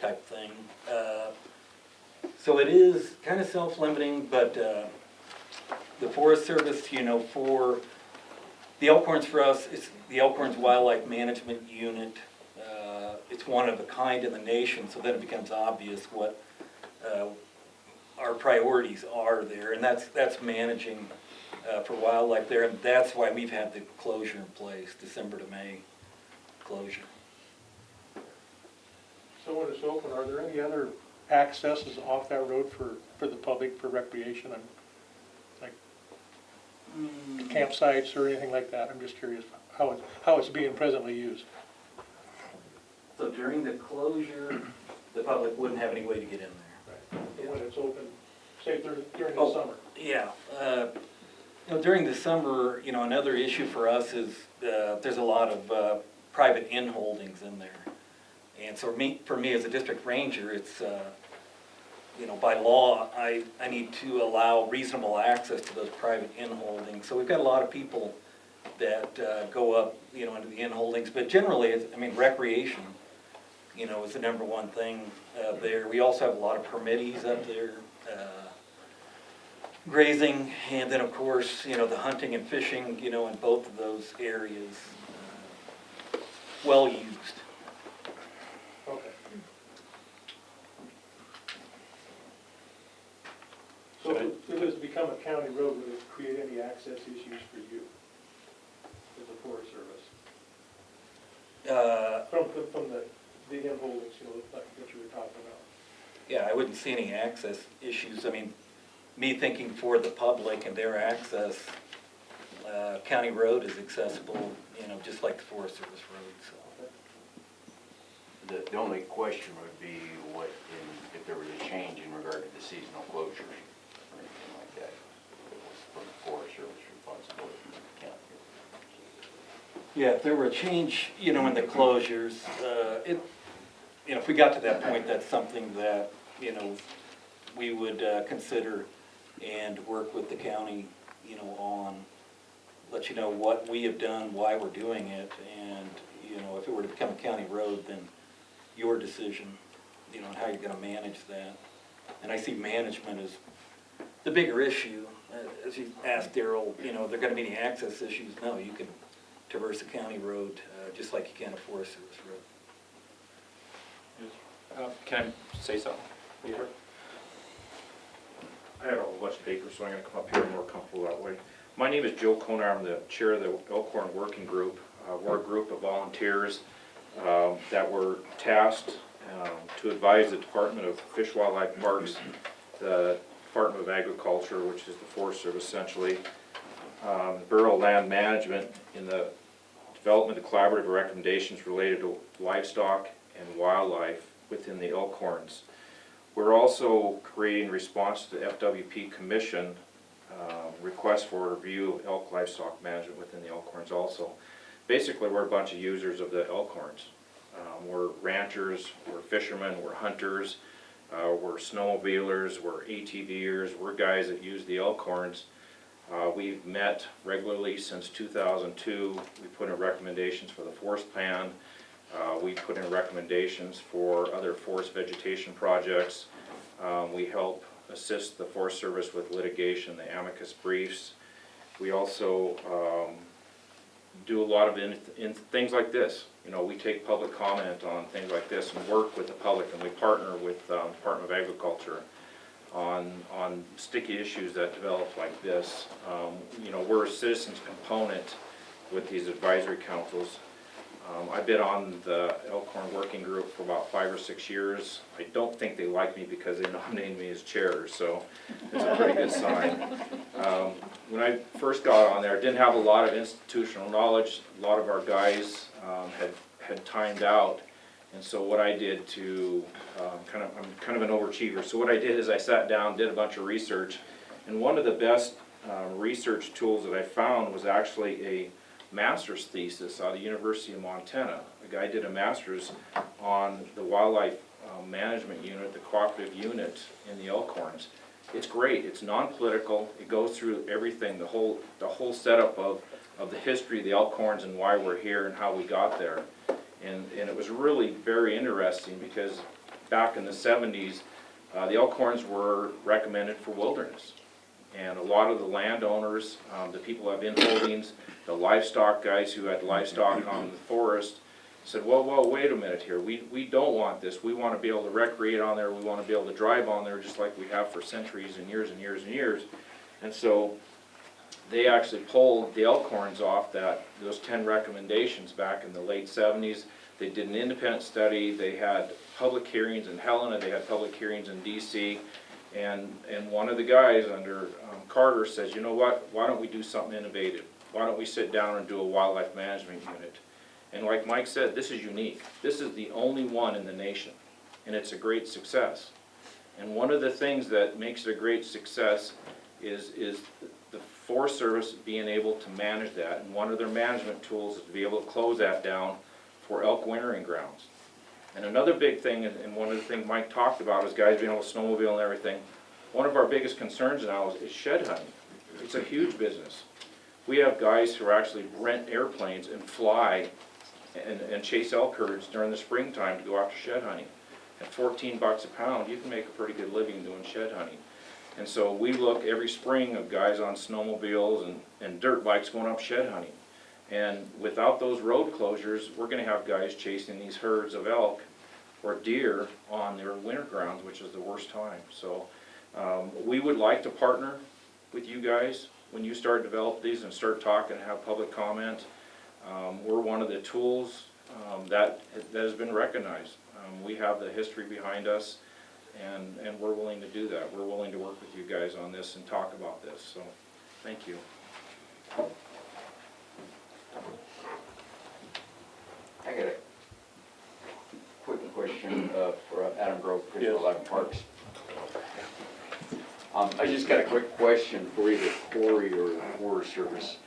type thing. So it is kind of self-limiting, but the Forest Service, for the Elkhorns, for us, it's the Elkhorns Wildlife Management Unit. It's one of a kind in the nation, so then it becomes obvious what our priorities are there, and that's managing for wildlife there, and that's why we've had the closure in place, December to May closure. So when it's open, are there any other accesses off that road for the public, for recreation, and like campsites or anything like that? I'm just curious how it's being presently used. So during the closure, the public wouldn't have any way to get in there. Right. When it's open, say during the Oh. summer. Yeah, during the summer, another issue for us is there's a lot of private in holdings in there. And so for me as a district ranger, it's, by law, I need to allow reasonable access to those private in holdings. So we've got a lot of people that go up, into the in holdings, but generally, recreation, is the number one thing there. We also have a lot of permittees up there. Grazing, and then of course, the hunting and fishing, in both of those areas, well used. Okay. So if it was to become a county road, would it create any access issues for you as a Forest Service? From the in holdings, like what you were talking about. Yeah, I wouldn't see any access issues. Me thinking for the public and their access, county road is accessible, just like the Forest Service road, so. The only question would be if there was a change in regard to the seasonal closures or anything like that. It was from the Forest Service responsibility from the county. Yeah, if there were a change, in the closures, if we got to that point, that's something that, we would consider and work with the county, on, let you know what we have done, why we're doing it, and, if it were to become a county road, then your decision, on how you're gonna manage that. And I see management as the bigger issue. As you asked Daryl, are there gonna be any access issues? No, you can traverse a county road, just like you can a Forest Service road. Can I say something? Yeah. I have a whole bunch of papers, so I'm going to come up here more comfortable that way. My name is Joe Konar. I'm the chair of the Elkhorn Working Group. We're a group of volunteers that were tasked to advise the Department of Fish, Wildlife, Parks, the Department of Agriculture, which is the Forest Service essentially, Bureau of Land Management in the development of collaborative recommendations related to livestock and wildlife within the Elkhorns. We're also creating response to the FWP Commission request for a review of elk livestock management within the Elkhorns also. Basically, we're a bunch of users of the Elkhorns. We're ranchers, we're fishermen, we're hunters, we're snowmobilers, we're ATVers, we're guys that use the Elkhorns. We've met regularly since 2002. We put in recommendations for the forest plan. We put in recommendations for other forest vegetation projects. We help assist the Forest Service with litigation, the amicus briefs. We also do a lot of in things like this. We take public comment on things like this and work with the public, and we partner with the Department of Agriculture on sticky issues that develop like this. We're a citizens component with these advisory councils. I've been on the Elkhorn Working Group for about 5 or 6 years. I don't think they like me because they nominated me as chair, so it's a pretty good sign. When I first got on there, I didn't have a lot of institutional knowledge. A lot of our guys had timed out, and so what I did to, I'm kind of an overachiever, so what I did is I sat down, did a bunch of research, and one of the best research tools that I found was actually a master's thesis out of the University of Montana. A guy did a master's on the wildlife management unit, the cooperative unit in the Elkhorns. It's great. It's non-political. It goes through everything, the whole setup of the history of the Elkhorns and why we're here and how we got there. And it was really very interesting because back in the 70s, the Elkhorns were recommended for wilderness. And a lot of the landowners, the people who have in holdings, the livestock guys who had livestock on the forest, said, well, wait a minute here, we don't want this, we wanna be able to recreate on there, we wanna be able to drive on there just like we have for centuries and years and years and years. And so, they actually pulled the elk horns off those 10 recommendations back in the late 70s. They did an independent study, they had public hearings in Helena, they had public hearings in DC, and one of the guys under Carter says, you know what, why don't we do something innovative? Why don't we sit down and do a wildlife management unit? And like Mike said, this is unique. This is the only one in the nation, and it's a great success. And one of the things that makes it a great success is the Forest Service being able to manage that, and one of their management tools is to be able to close that down for elk wintering grounds. And another big thing, and one of the things Mike talked about, is guys being able to snowmobile and everything. One of our biggest concerns now is shed hunting. It's a huge business. We have guys who actually rent airplanes and fly and chase elk herds during the springtime to go after shed hunting. At $14 a pound, you can make a pretty good living doing shed hunting. And so we look every spring of guys on snowmobiles and dirt bikes going up shed hunting. And without those road closures, we're gonna have guys chasing these herds of elk or deer on their winter grounds, which is the worst time. So we would like to partner with you guys when you start develop these and start talking and have public comment. We're one of the tools that has been recognized. We have the history behind us, and we're willing to do that. We're willing to work with you guys on this and talk about this, so thank you. I got a quick question for Adam Grove, Principal 11 Parks. I just got a quick question for either Corey or the Forest Service.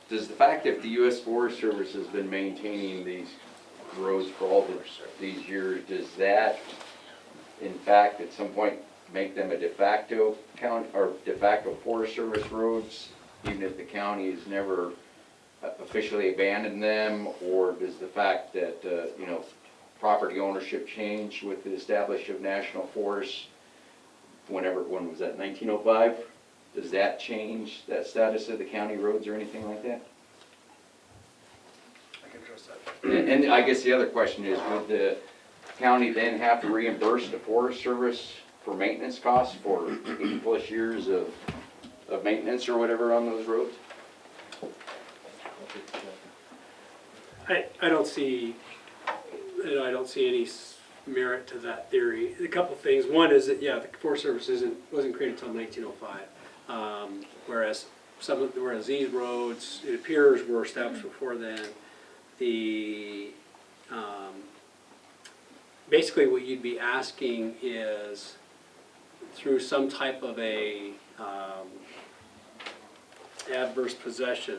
Does the fact that the U.S. Forest Service has been maintaining these roads for all these years, does that, in fact, at some point make them a de facto county or de facto Forest Service roads, even if the county has never officially abandoned them? Or does the fact that property ownership changed with the establishment of national forests, when was that, 1905? Does that change that status of the county roads or anything like that? I can address that. And I guess the other question is, would the county then have to reimburse the Forest Service for maintenance costs for 80+ years of maintenance or whatever on those roads? I don't see any merit to that theory. A couple things. One is that, yeah, the Forest Service wasn't created until 1905, whereas these roads, it appears, were established before then. Basically what you'd be asking is, through some type of a adverse possession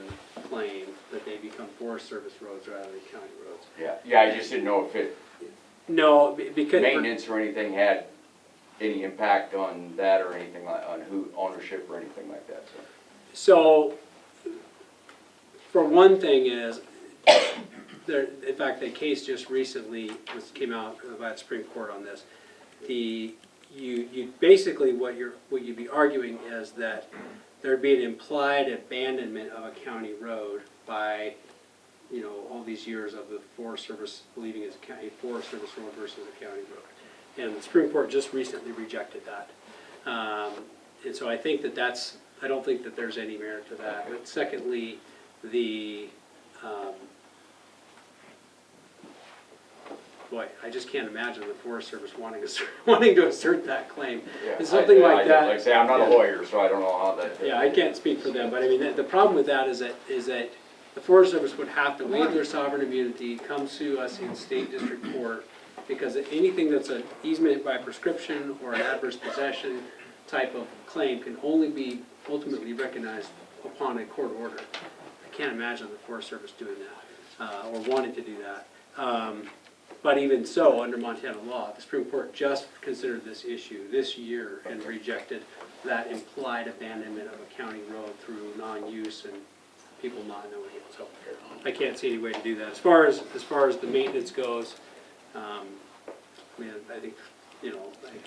claim, that they become Forest Service roads rather than county roads. Yeah, I just didn't know if it, No, because maintenance or anything had any impact on that or anything on who ownership or anything like that. So, for one thing is, in fact, the case just recently came out by the Supreme Court on this. You basically what you'd be arguing is that there'd be an implied abandonment of a county road by, all these years of the Forest Service believing it's a Forest Service road versus a county road. And the Supreme Court just recently rejected that. And so I think I don't think that there's any merit to that. But secondly, I just can't imagine the Forest Service wanting to assert that claim. Yeah, Something like that. Like I say, I'm not a lawyer, so I don't know how that. Yeah, I can't speak for them, but I mean, the problem with that is that the Forest Service would have to waive their sovereign immunity, come sue us in state district court, because anything that's an easement by prescription or an adverse possession type of claim can only be ultimately recognized upon a court order. I can't imagine the Forest Service doing that, or wanting to do that. But even so, under Montana law, the Supreme Court just considered this issue this year and rejected that implied abandonment of a county road through non-use and people not knowing it. So I can't see any way to do that. As far as the maintenance goes, I think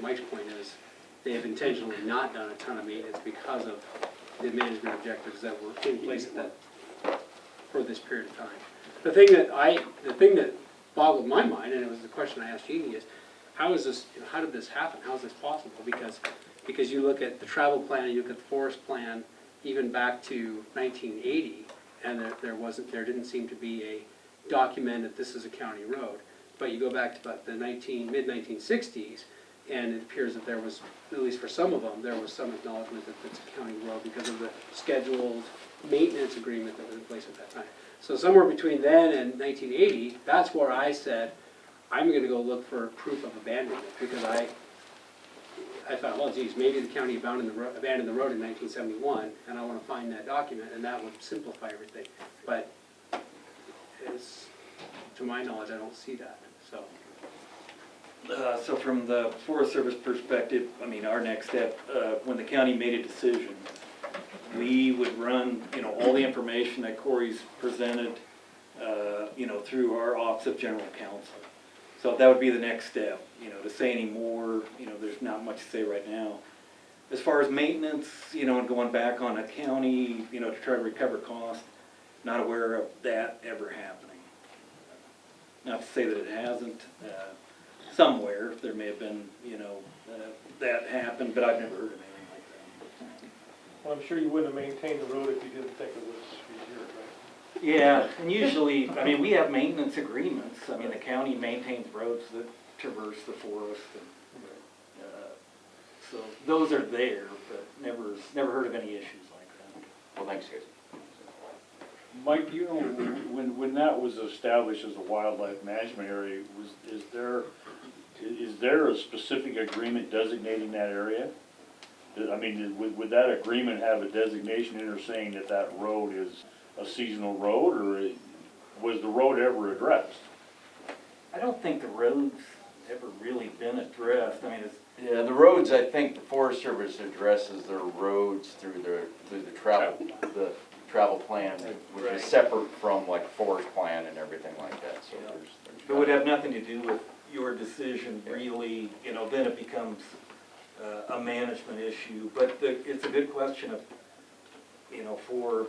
Mike's point is they have intentionally not done a ton of maintenance because of the management objectives that were in place for this period of time. The thing that boggled my mind, and it was the question I asked Jeannie, is how is this, how did this happen? How is this possible? Because you look at the travel plan, you look at the forest plan, even back to 1980, and there didn't seem to be a document that this is a county road. But you go back to about the mid-1960s, and it appears that there was, at least for some of them, there was some acknowledgement that it's a county road because of the scheduled maintenance agreement that was in place at that time. So somewhere between then and 1980, that's where I said, I'm gonna go look for proof of abandonment, because I thought, well, geez, maybe the county abandoned the road in 1971, and I wanna find that document, and that would simplify everything. But it's, to my knowledge, I don't see that, so. So from the Forest Service perspective, I mean, our next step, when the county made a decision, we would run, all the information that Corey's presented, through our Office of General Counsel. So that would be the next step, to say any more, there's not much to say right now. As far as maintenance, and going back on a county, to try to recover cost, not aware of that ever happening. Not to say that it hasn't, somewhere, there may have been, that happened, but I've never heard of anything like that. Well, I'm sure you wouldn't have maintained the road if you didn't think it was regeared, right? Yeah, and usually, I mean, we have maintenance agreements. I mean, the county maintains roads that traverse the forest. And, so those are there, but never heard of any issues like that. Well, thanks, guys. Mike, do you know, when that was established as a wildlife management area, is there a specific agreement designating that area? I mean, would that agreement have a designation in there saying that that road is a seasonal road, or was the road ever addressed? I don't think the road's ever really been addressed. I mean, it's. Yeah, the roads, I think the Forest Service addresses their roads through the travel plan, which is separate from like forest plan and everything like that, so there's. It would have nothing to do with your decision, really, then it becomes a management issue. But it's a good question of, for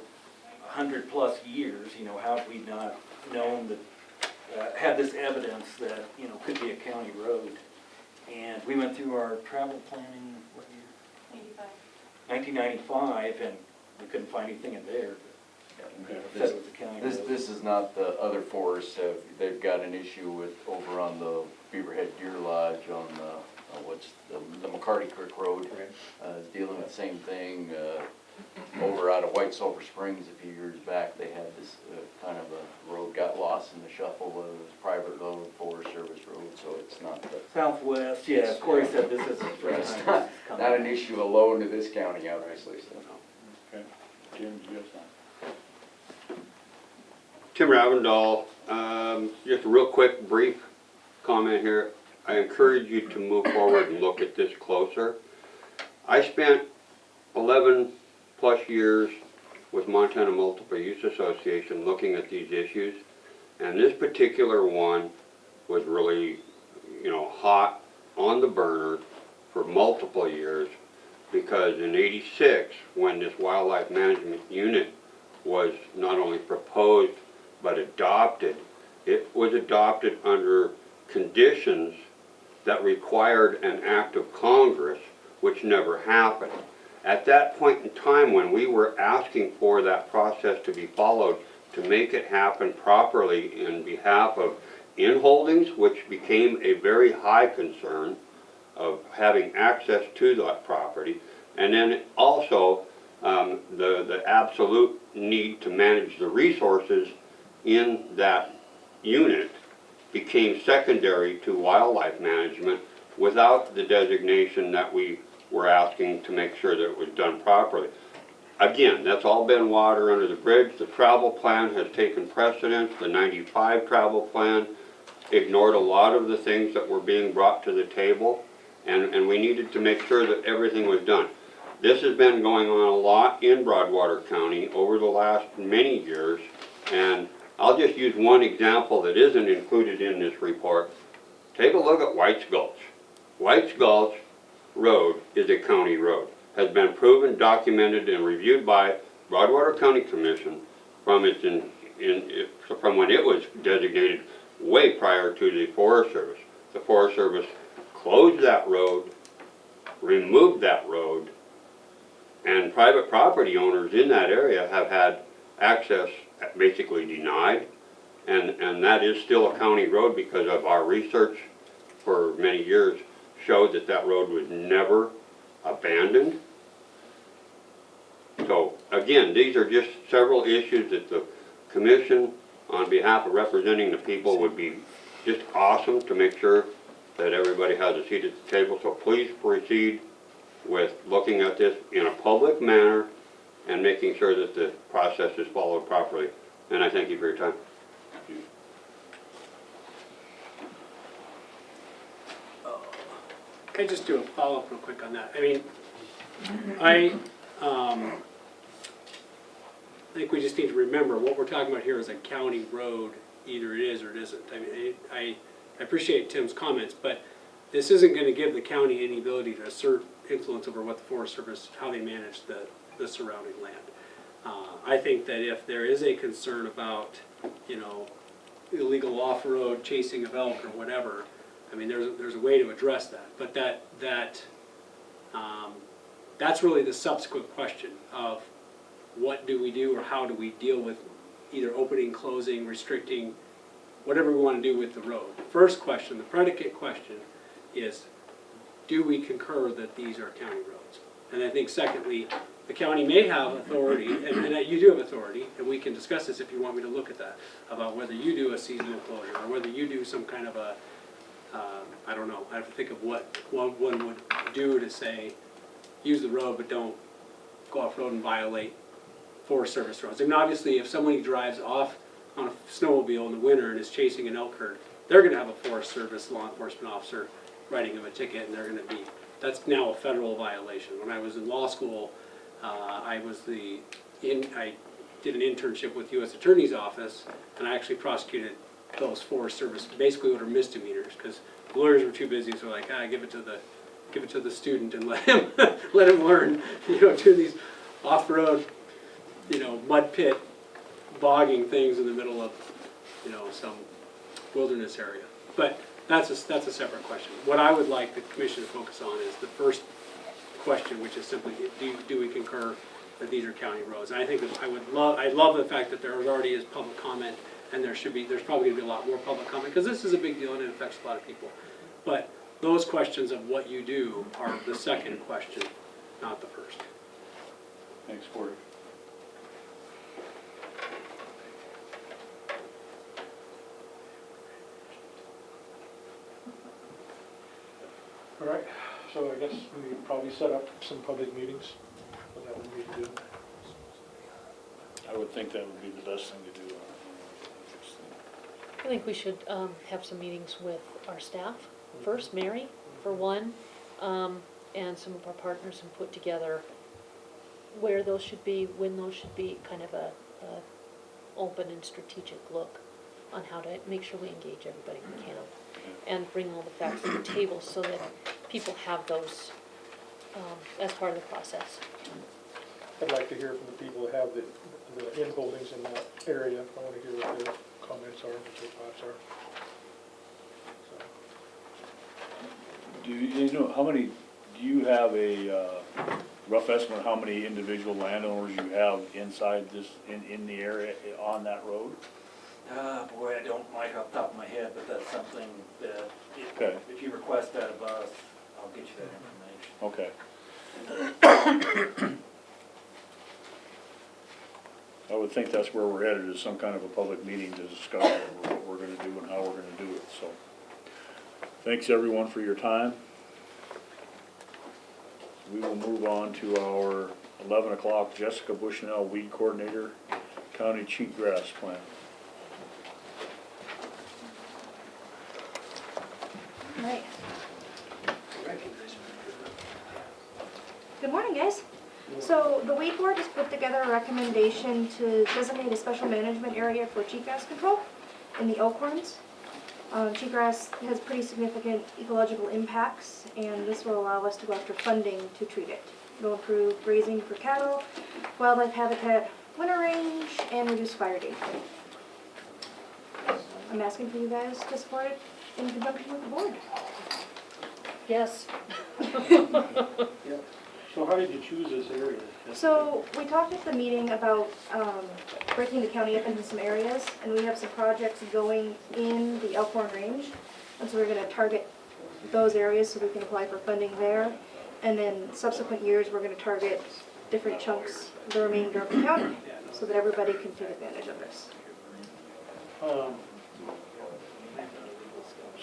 100+ years, how have we not known that, had this evidence that, could be a county road. And we went through our travel planning, what year? 1995, and we couldn't find anything in there. Okay. Said it was a county road. This is not the other forests they've got an issue with over on the Beaverhead Deer Lodge on the McCarty Creek Road. Dealing with the same thing, over out of White Sulphur Springs a few years back, they had this kind of a road got lost in the shuffle, it was private road, Forest Service road, so it's not the. Southwest, yeah, Corey said this isn't. It's not an issue alone to this county, obviously, so. Okay, Jim, do you have something? Tim Ravendall, just a real quick, brief comment here. I encourage you to move forward and look at this closer. I spent 11+ years with Montana Multiple Use Association looking at these issues, and this particular one was really, hot on the burner for multiple years, because in '86, when this wildlife management unit was not only proposed but adopted, it was adopted under conditions that required an act of Congress, which never happened. At that point in time, when we were asking for that process to be followed to make it happen properly in behalf of inholdings, which became a very high concern of having access to that property, and then also the absolute need to manage the resources in that unit became secondary to wildlife management without the designation that we were asking to make sure that it was done properly. Again, that's all been water under the bridge. The travel plan has taken precedence. The '95 travel plan ignored a lot of the things that were being brought to the table, and we needed to make sure that everything was done. This has been going on a lot in Broadwater County over the last many years, and I'll just use one example that isn't included in this report. Take a look at White's Gulch. White's Gulch Road is a county road. Has been proven, documented, and reviewed by Broadwater County Commission from its from when it was designated way prior to the Forest Service. The Forest Service closed that road, removed that road, and private property owners in that area have had access basically denied. And that is still a county road because of our research for many years showed that that road was never abandoned. So again, these are just several issues that the commission, on behalf of representing the people, would be just awesome to make sure that everybody has a seat at the table. So please proceed with looking at this in a public manner and making sure that the process is followed properly. And I thank you for your time. Can I just do a follow-up real quick on that? I mean, I think we just need to remember what we're talking about here is a county road. Either it is or it isn't. I mean, I appreciate Tim's comments, but this isn't going to give the county any ability to assert influence over what the Forest Service, how they manage the surrounding land. I think that if there is a concern about, you know, illegal off-road chasing of elk or whatever, I mean, there's a way to address that. But that's really the subsequent question of what do we do or how do we deal with either opening, closing, restricting, whatever we want to do with the road. The first question, the predicate question, is do we concur that these are county roads? And I think secondly, the county may have authority, and you do have authority, and we can discuss this if you want me to look at that, about whether you do a seasonal closure or whether you do some kind of a, I don't know, I have to think of what one would do to say, use the road but don't go off-road and violate Forest Service roads. I mean, obviously, if somebody drives off on a snowmobile in the winter and is chasing an elk herd, they're going to have a Forest Service law enforcement officer writing them a ticket, and they're going to be, that's now a federal violation. When I was in law school, I did an internship with U.S. Attorney's Office, and I actually prosecuted those Forest Service, basically what are misdemeanors, because lawyers were too busy, so like, give it to the student and let him learn, you know, do these off-road, you know, mud pit bogging things in the middle of, you know, some wilderness area. But that's a separate question. What I would like the commission to focus on is the first question, which is simply, do we concur that these are county roads? And I think that I love the fact that there already is public comment, and there's probably going to be a lot more public comment, because this is a big deal and it affects a lot of people. But those questions of what you do are the second question, not the first. Thanks, Corey. All right, so I guess we probably set up some public meetings. What that would be to do. I would think that would be the best thing to do. I think we should have some meetings with our staff first, Mary, for one, and some of our partners, and put together where those should be, when those should be, kind of a open and strategic look on how to make sure we engage everybody we can, and bring all the facts to the table so that people have those as part of the process. I'd like to hear from the people who have the in-holdings in that area. I want to hear what their comments are, what their thoughts are. So. Do you know how many, do you have a rough estimate of how many individual landowners you have inside this, in the area on that road? Boy, I don't like off the top of my head, but that's something that, if you request that of us, I'll get you that information. Okay. I would think that's where we're headed, is some kind of a public meeting to discuss what we're gonna do and how we're gonna do it, so. Thanks everyone for your time. We will move on to our 11 o'clock Jessica Bushnell, Weed Coordinator, County Cheatgrass Plan. Right. Good morning, guys. So the weed board has put together a recommendation to designate a special management area for cheatgrass control in the Elkhorns. Cheatgrass has pretty significant ecological impacts, and this will allow us to go after funding to treat it. It will improve grazing for cattle, wildlife habitat, winter range, and reduce fire danger. I'm asking for you guys to support it in conjunction with the board. Yes. So how did you choose this area? So we talked at the meeting about breaking the county up into some areas, and we have some projects going in the Elkhorn Range. And so we're gonna target those areas so we can apply for funding there. And then subsequent years, we're gonna target different chunks, the remainder of the county, so that everybody can take advantage of this.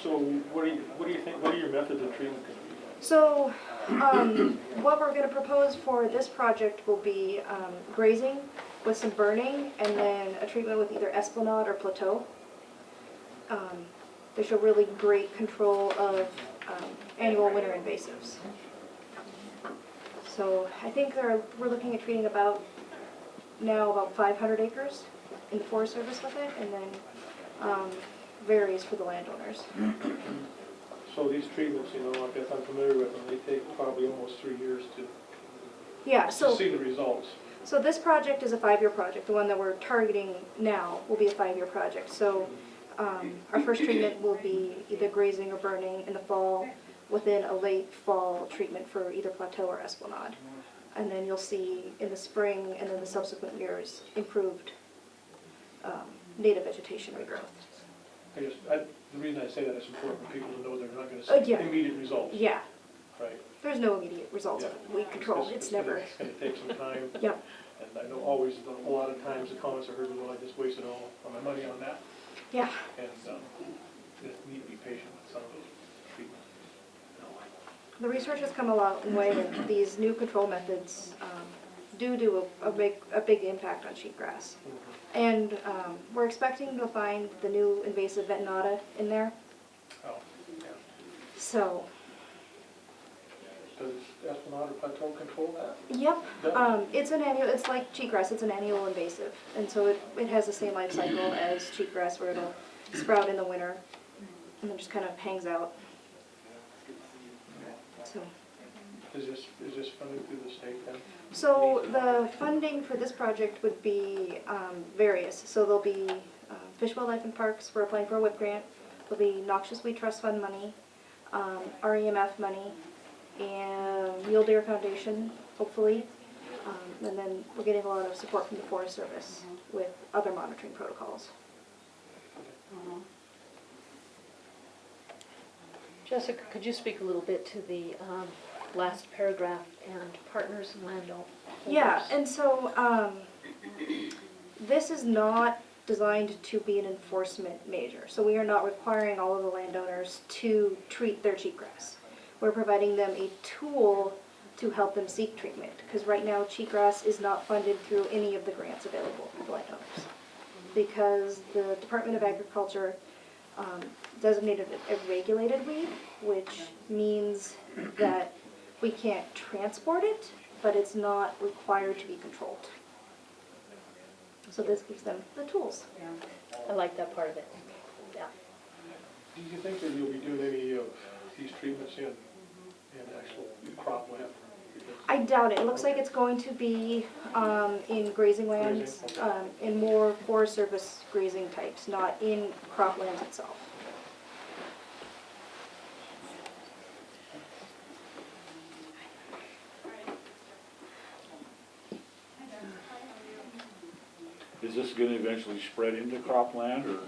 So what do you think, what are your methods of treatment gonna be? So, what we're gonna propose for this project will be grazing with some burning, and then a treatment with either esplanade or plateau. They show really great control of annual winter invasives. So I think we're looking at treating about 500 acres in the Forest Service with it, and then varies for the landowners. So these treatments, you know, I guess I'm familiar with them, they take probably almost 3 years Yeah, to so, see the results. so this project is a 5-year project. The one that we're targeting now will be a 5-year project. So our first treatment will be either grazing or burning in the fall, within a late fall treatment for either plateau or esplanade. And then you'll see in the spring and then the subsequent years improved native vegetation regrowth. The reason I say that is important for people to know they're not gonna see Yeah. immediate results. Yeah, Right. there's no immediate results Yeah. of weed control. It's never. It's gonna take some time. Yep. And I know always, a lot of times the comments I heard, well, I just wasted all of my money on that. Yeah. And just need to be patient with some of those treatments. The research has come a long way, and these new control methods do a big impact on cheatgrass. And we're expecting to find the new invasive ventonata in there. Oh, yeah. So, Does Esplanade or Plateau control that? yep, Does? it's an annual. It's like cheatgrass. It's an annual invasive, and so it has the same life cycle as cheatgrass, where it'll sprout in the winter and then just kind of hangs out. So. Is this funded through the state then? So the funding for this project would be various. So there'll be Fish, Wildlife, and Parks, we're applying for a WIP grant. There'll be Noxious Weed Trust Fund money, REMF money, and Mule Deer Foundation, hopefully. And then we're getting a lot of support from the Forest Service with other monitoring protocols. Jessica, could you speak a little bit to the last paragraph and partners and landowners? Yeah, and so this is not designed to be an enforcement measure. So we are not requiring all of the landowners to treat their cheatgrass. We're providing them a tool to help them seek treatment, because right now cheatgrass is not funded through any of the grants available to landowners, because the Department of Agriculture designated it a regulated weed, which means that we can't transport it, but it's not required to be controlled. So this gives them the tools. I like that part of it. Yeah. Do you think that you'll be doing any of these treatments in actual cropland? I doubt it. It looks like it's going to be in grazing lands, in more Forest Service grazing types, not in cropland itself. Is this gonna eventually spread into cropland, or?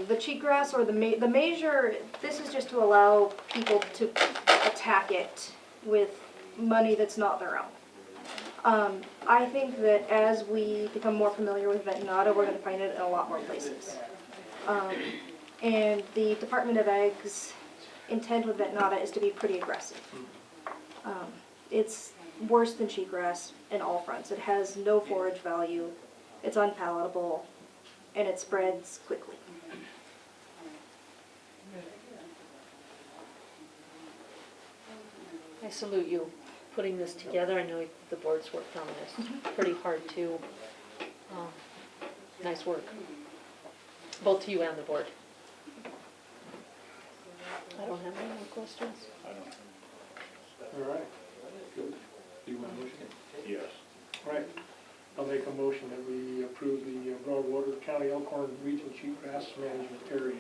The cheatgrass or the measure, this is just to allow people to attack it with money that's not their own. I think that as we become more familiar with ventonata, we're going to find it in a lot more places. And the Department of Ag's intent with ventonata is to be pretty aggressive. It's worse than cheatgrass in all fronts. It has no forage value, it's unpalatable, and it spreads quickly. I salute you putting this together. I know the board's worked on this pretty hard too. Nice work, both to you and the board. I don't have any more questions. All right. Good. Do you want a motion? Yes. All right. I'll make a motion that we approve the Broadwater County County Elkhorn Regional Cheatgrass Management Area.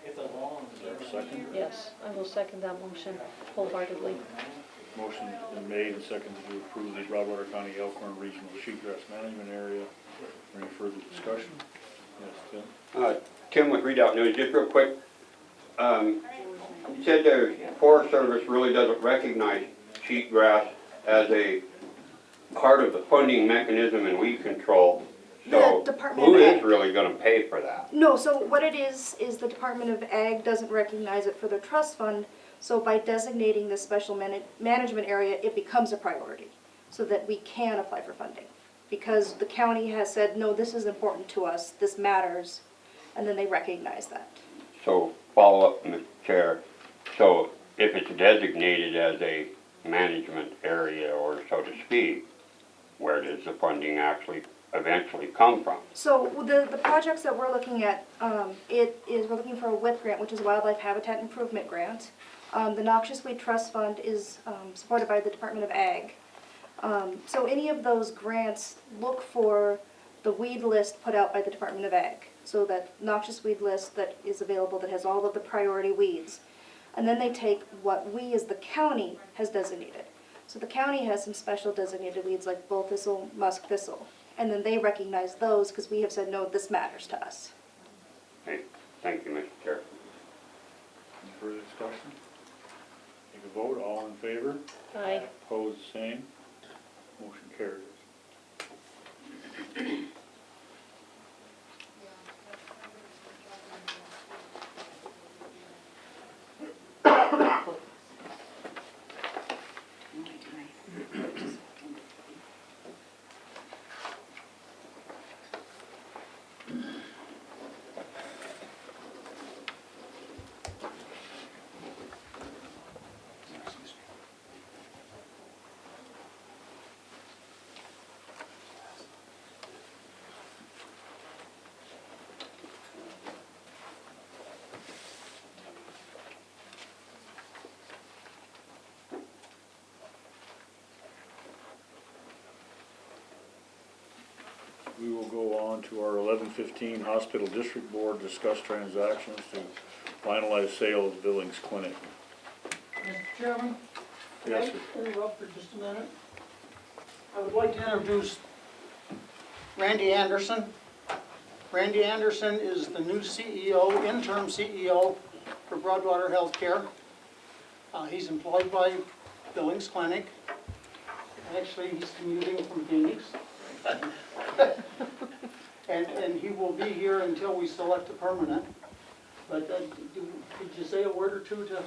Is there a second? Yes, I will second that motion wholeheartedly. Motion been made and seconded to approve the Broadwater County Elkhorn Regional Cheatgrass Management Area. Any further discussion? Yes, Tim? Tim with Readout News, just real quick. You said the Forest Service really doesn't recognize cheatgrass as a part of the funding mechanism in weed control. So The Department who of is Ag. really gonna pay for that? No, so what it is the Department of Ag doesn't recognize it for their trust fund, so by designating this special management area, it becomes a priority, so that we can apply for funding. Because the county has said, no, this is important to us, this matters, and then they recognize that. So follow up, Mr. Chair. So if it's designated as a management area, or so to speak, where does the funding actually eventually come from? So the projects that we're looking at, we're looking for a WIP grant, which is Wildlife Habitat Improvement Grant. The Noxious Weed Trust Fund is supported by the Department of Ag. So any of those grants look for the weed list put out by the Department of Ag. So that noxious weed list that is available that has all of the priority weeds. And then they take what we as the county has designated. So the county has some special designated weeds like bull thistle, musk thistle. And then they recognize those because we have said, no, this matters to us. Okay, thank you, Mr. Chair. Any further discussion? Take a vote, all in favor? Aye. Opposed, same. Motion carries. We will go on to our 11:15 Hospital District Board, discuss transactions to finalize sale of Billings Clinic. Mr. Chairman? Yes, Can I interrupt for just a minute? I would like to introduce Randy Anderson. Randy Anderson is the new CEO, interim CEO for Broadwater Healthcare. He's employed by Billings Clinic. Actually, he's commuting from Phoenix. And he will be here until we select a permanent. But did you say a word or two to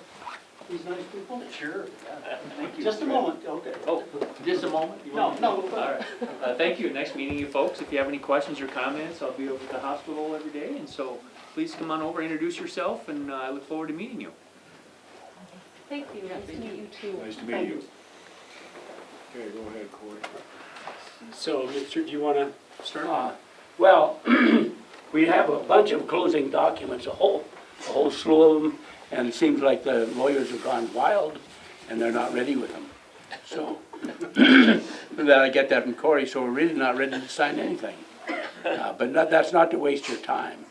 these nice people? Sure, yeah, thank you. Just a moment, okay. Oh, just a moment? You No, want me- no. All right. Thank you, nice meeting you folks. If you have any questions or comments, I'll be over at the hospital every day, and so please come on over, introduce yourself, and I look forward to meeting you. Thank you, nice to meet you too. nice to meet you. Okay, go ahead, Corey. So, Mr., do you want to start? Well, we have a bunch of closing documents, a whole slew of them, and it seems like the lawyers have gone wild, and they're not ready with them. So, that I get that from Corey, so we're really not ready to sign anything. But that's not to waste your time.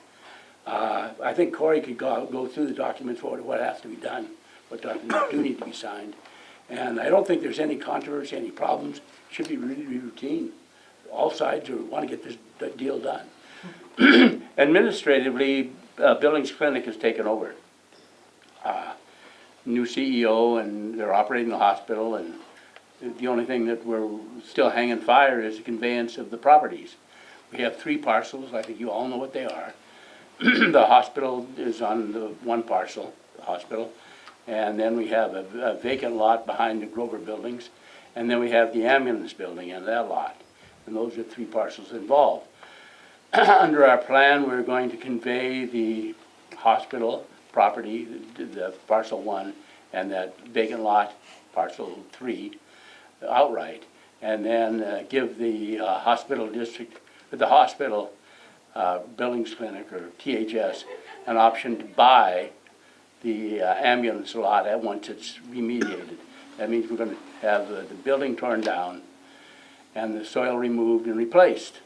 I think Corey could go through the documents, what has to be done, what documents do need to be signed. And I don't think there's any controversy, any problems. It should be really routine. All sides want to get this deal done. Administratively, Billings Clinic has taken over. New CEO, and they're operating the hospital, and the only thing that we're still hanging fire is the conveyance of the properties. We have 3 parcels, I think you all know what they are. The hospital is on the 1 parcel, the hospital, and then we have a vacant lot behind the Grover buildings, and then we have the ambulance building in that lot. And those are 3 parcels involved. Under our plan, we're going to convey the hospital property, the parcel 1, and that vacant lot, parcel 3, outright, and then give the hospital district, the hospital Billings Clinic, or THS, an option to buy the ambulance lot once it's remediated. That means we're going to have the building torn down and the soil removed and replaced.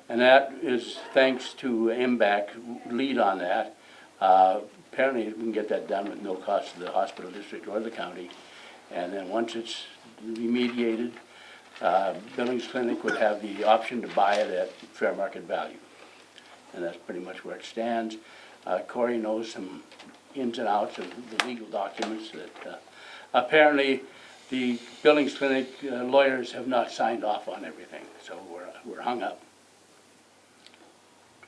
And that is thanks to MBAC lead on that. Apparently we can get that done with no cost to the hospital district or the county. And then once it's remediated, Billings Clinic would have the option to buy it at fair market value. And that's pretty much where it stands. Corey knows some ins and outs of the legal documents that apparently the Billings Clinic lawyers have not signed off on everything, so we're hung up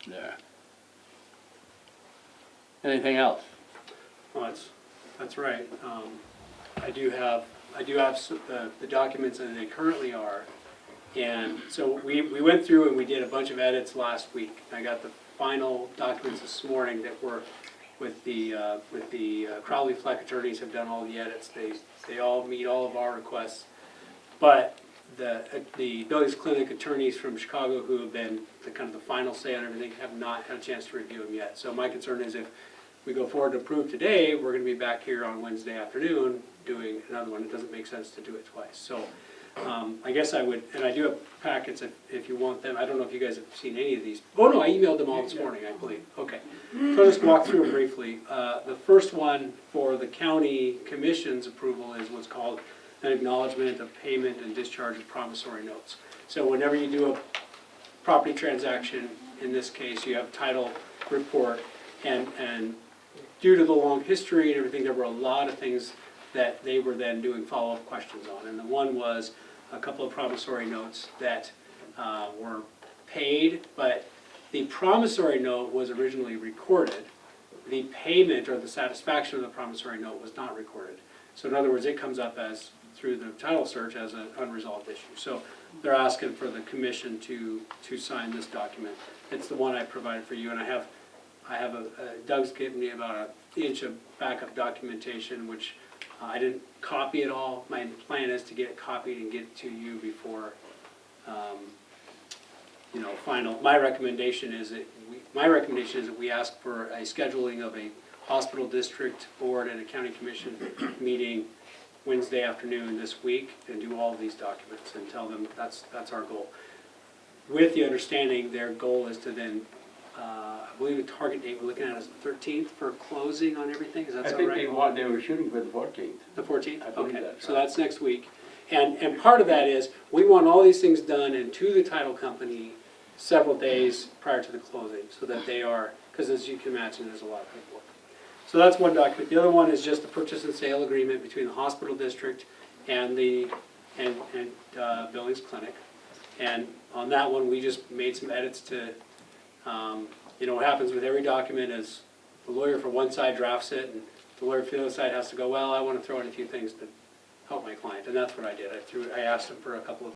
there. Anything else? Well, that's right. I do have the documents as they currently are. And so we went through and we did a bunch of edits last week. I got the final documents this morning that were with the Crowley Fleck attorneys have done all the edits. They all meet all of our requests. But the Billings Clinic attorneys from Chicago, who have been the kind of the final say on everything, have not had a chance to review them yet. So my concern is if we go forward to approve today, we're going to be back here on Wednesday afternoon doing another one. It doesn't make sense to do it twice. So I guess I would, and I do have packets if you want them. I don't know if you guys have seen any of these. Oh no, I emailed them all this morning, I believe. Okay, so I'll just walk through them briefly. The first one for the county commission's approval is what's called an acknowledgement of payment and discharge of promissory notes. So whenever you do a property transaction, in this case, you have title report, and due to the long history and everything, there were a lot of things that they were then doing follow-up questions on. And the one was a couple of promissory notes that were paid, but the promissory note was originally recorded. The payment or the satisfaction of the promissory note was not recorded. So in other words, it comes up as, through the title search, as an unresolved issue. So they're asking for the commission to sign this document. It's the one I provided for you, and I have Doug's given me about an inch of backup documentation, which I didn't copy it all. My plan is to get it copied and get it to you before, final. My recommendation is that we ask for a scheduling of a hospital district board and a county commission meeting Wednesday afternoon this week and do all of these documents and tell them that's our goal. With the understanding their goal is to then, I believe the target date we're looking at is the 13th for closing on everything. Is that so right? I think they were shooting for the 14th. The 14th? I believe Okay, that's so right. that's next week. And part of that is, we want all these things done and to the title company several days prior to the closing, so that they are, because as you can imagine, there's a lot of paperwork. So that's one document. The other one is just the purchase and sale agreement between the hospital district and Billings Clinic. And on that one, we just made some edits to, what happens with every document is the lawyer for one side drafts it, and the lawyer for the other side has to go, well, I want to throw in a few things to help my client, and that's what I did. I asked him for a couple of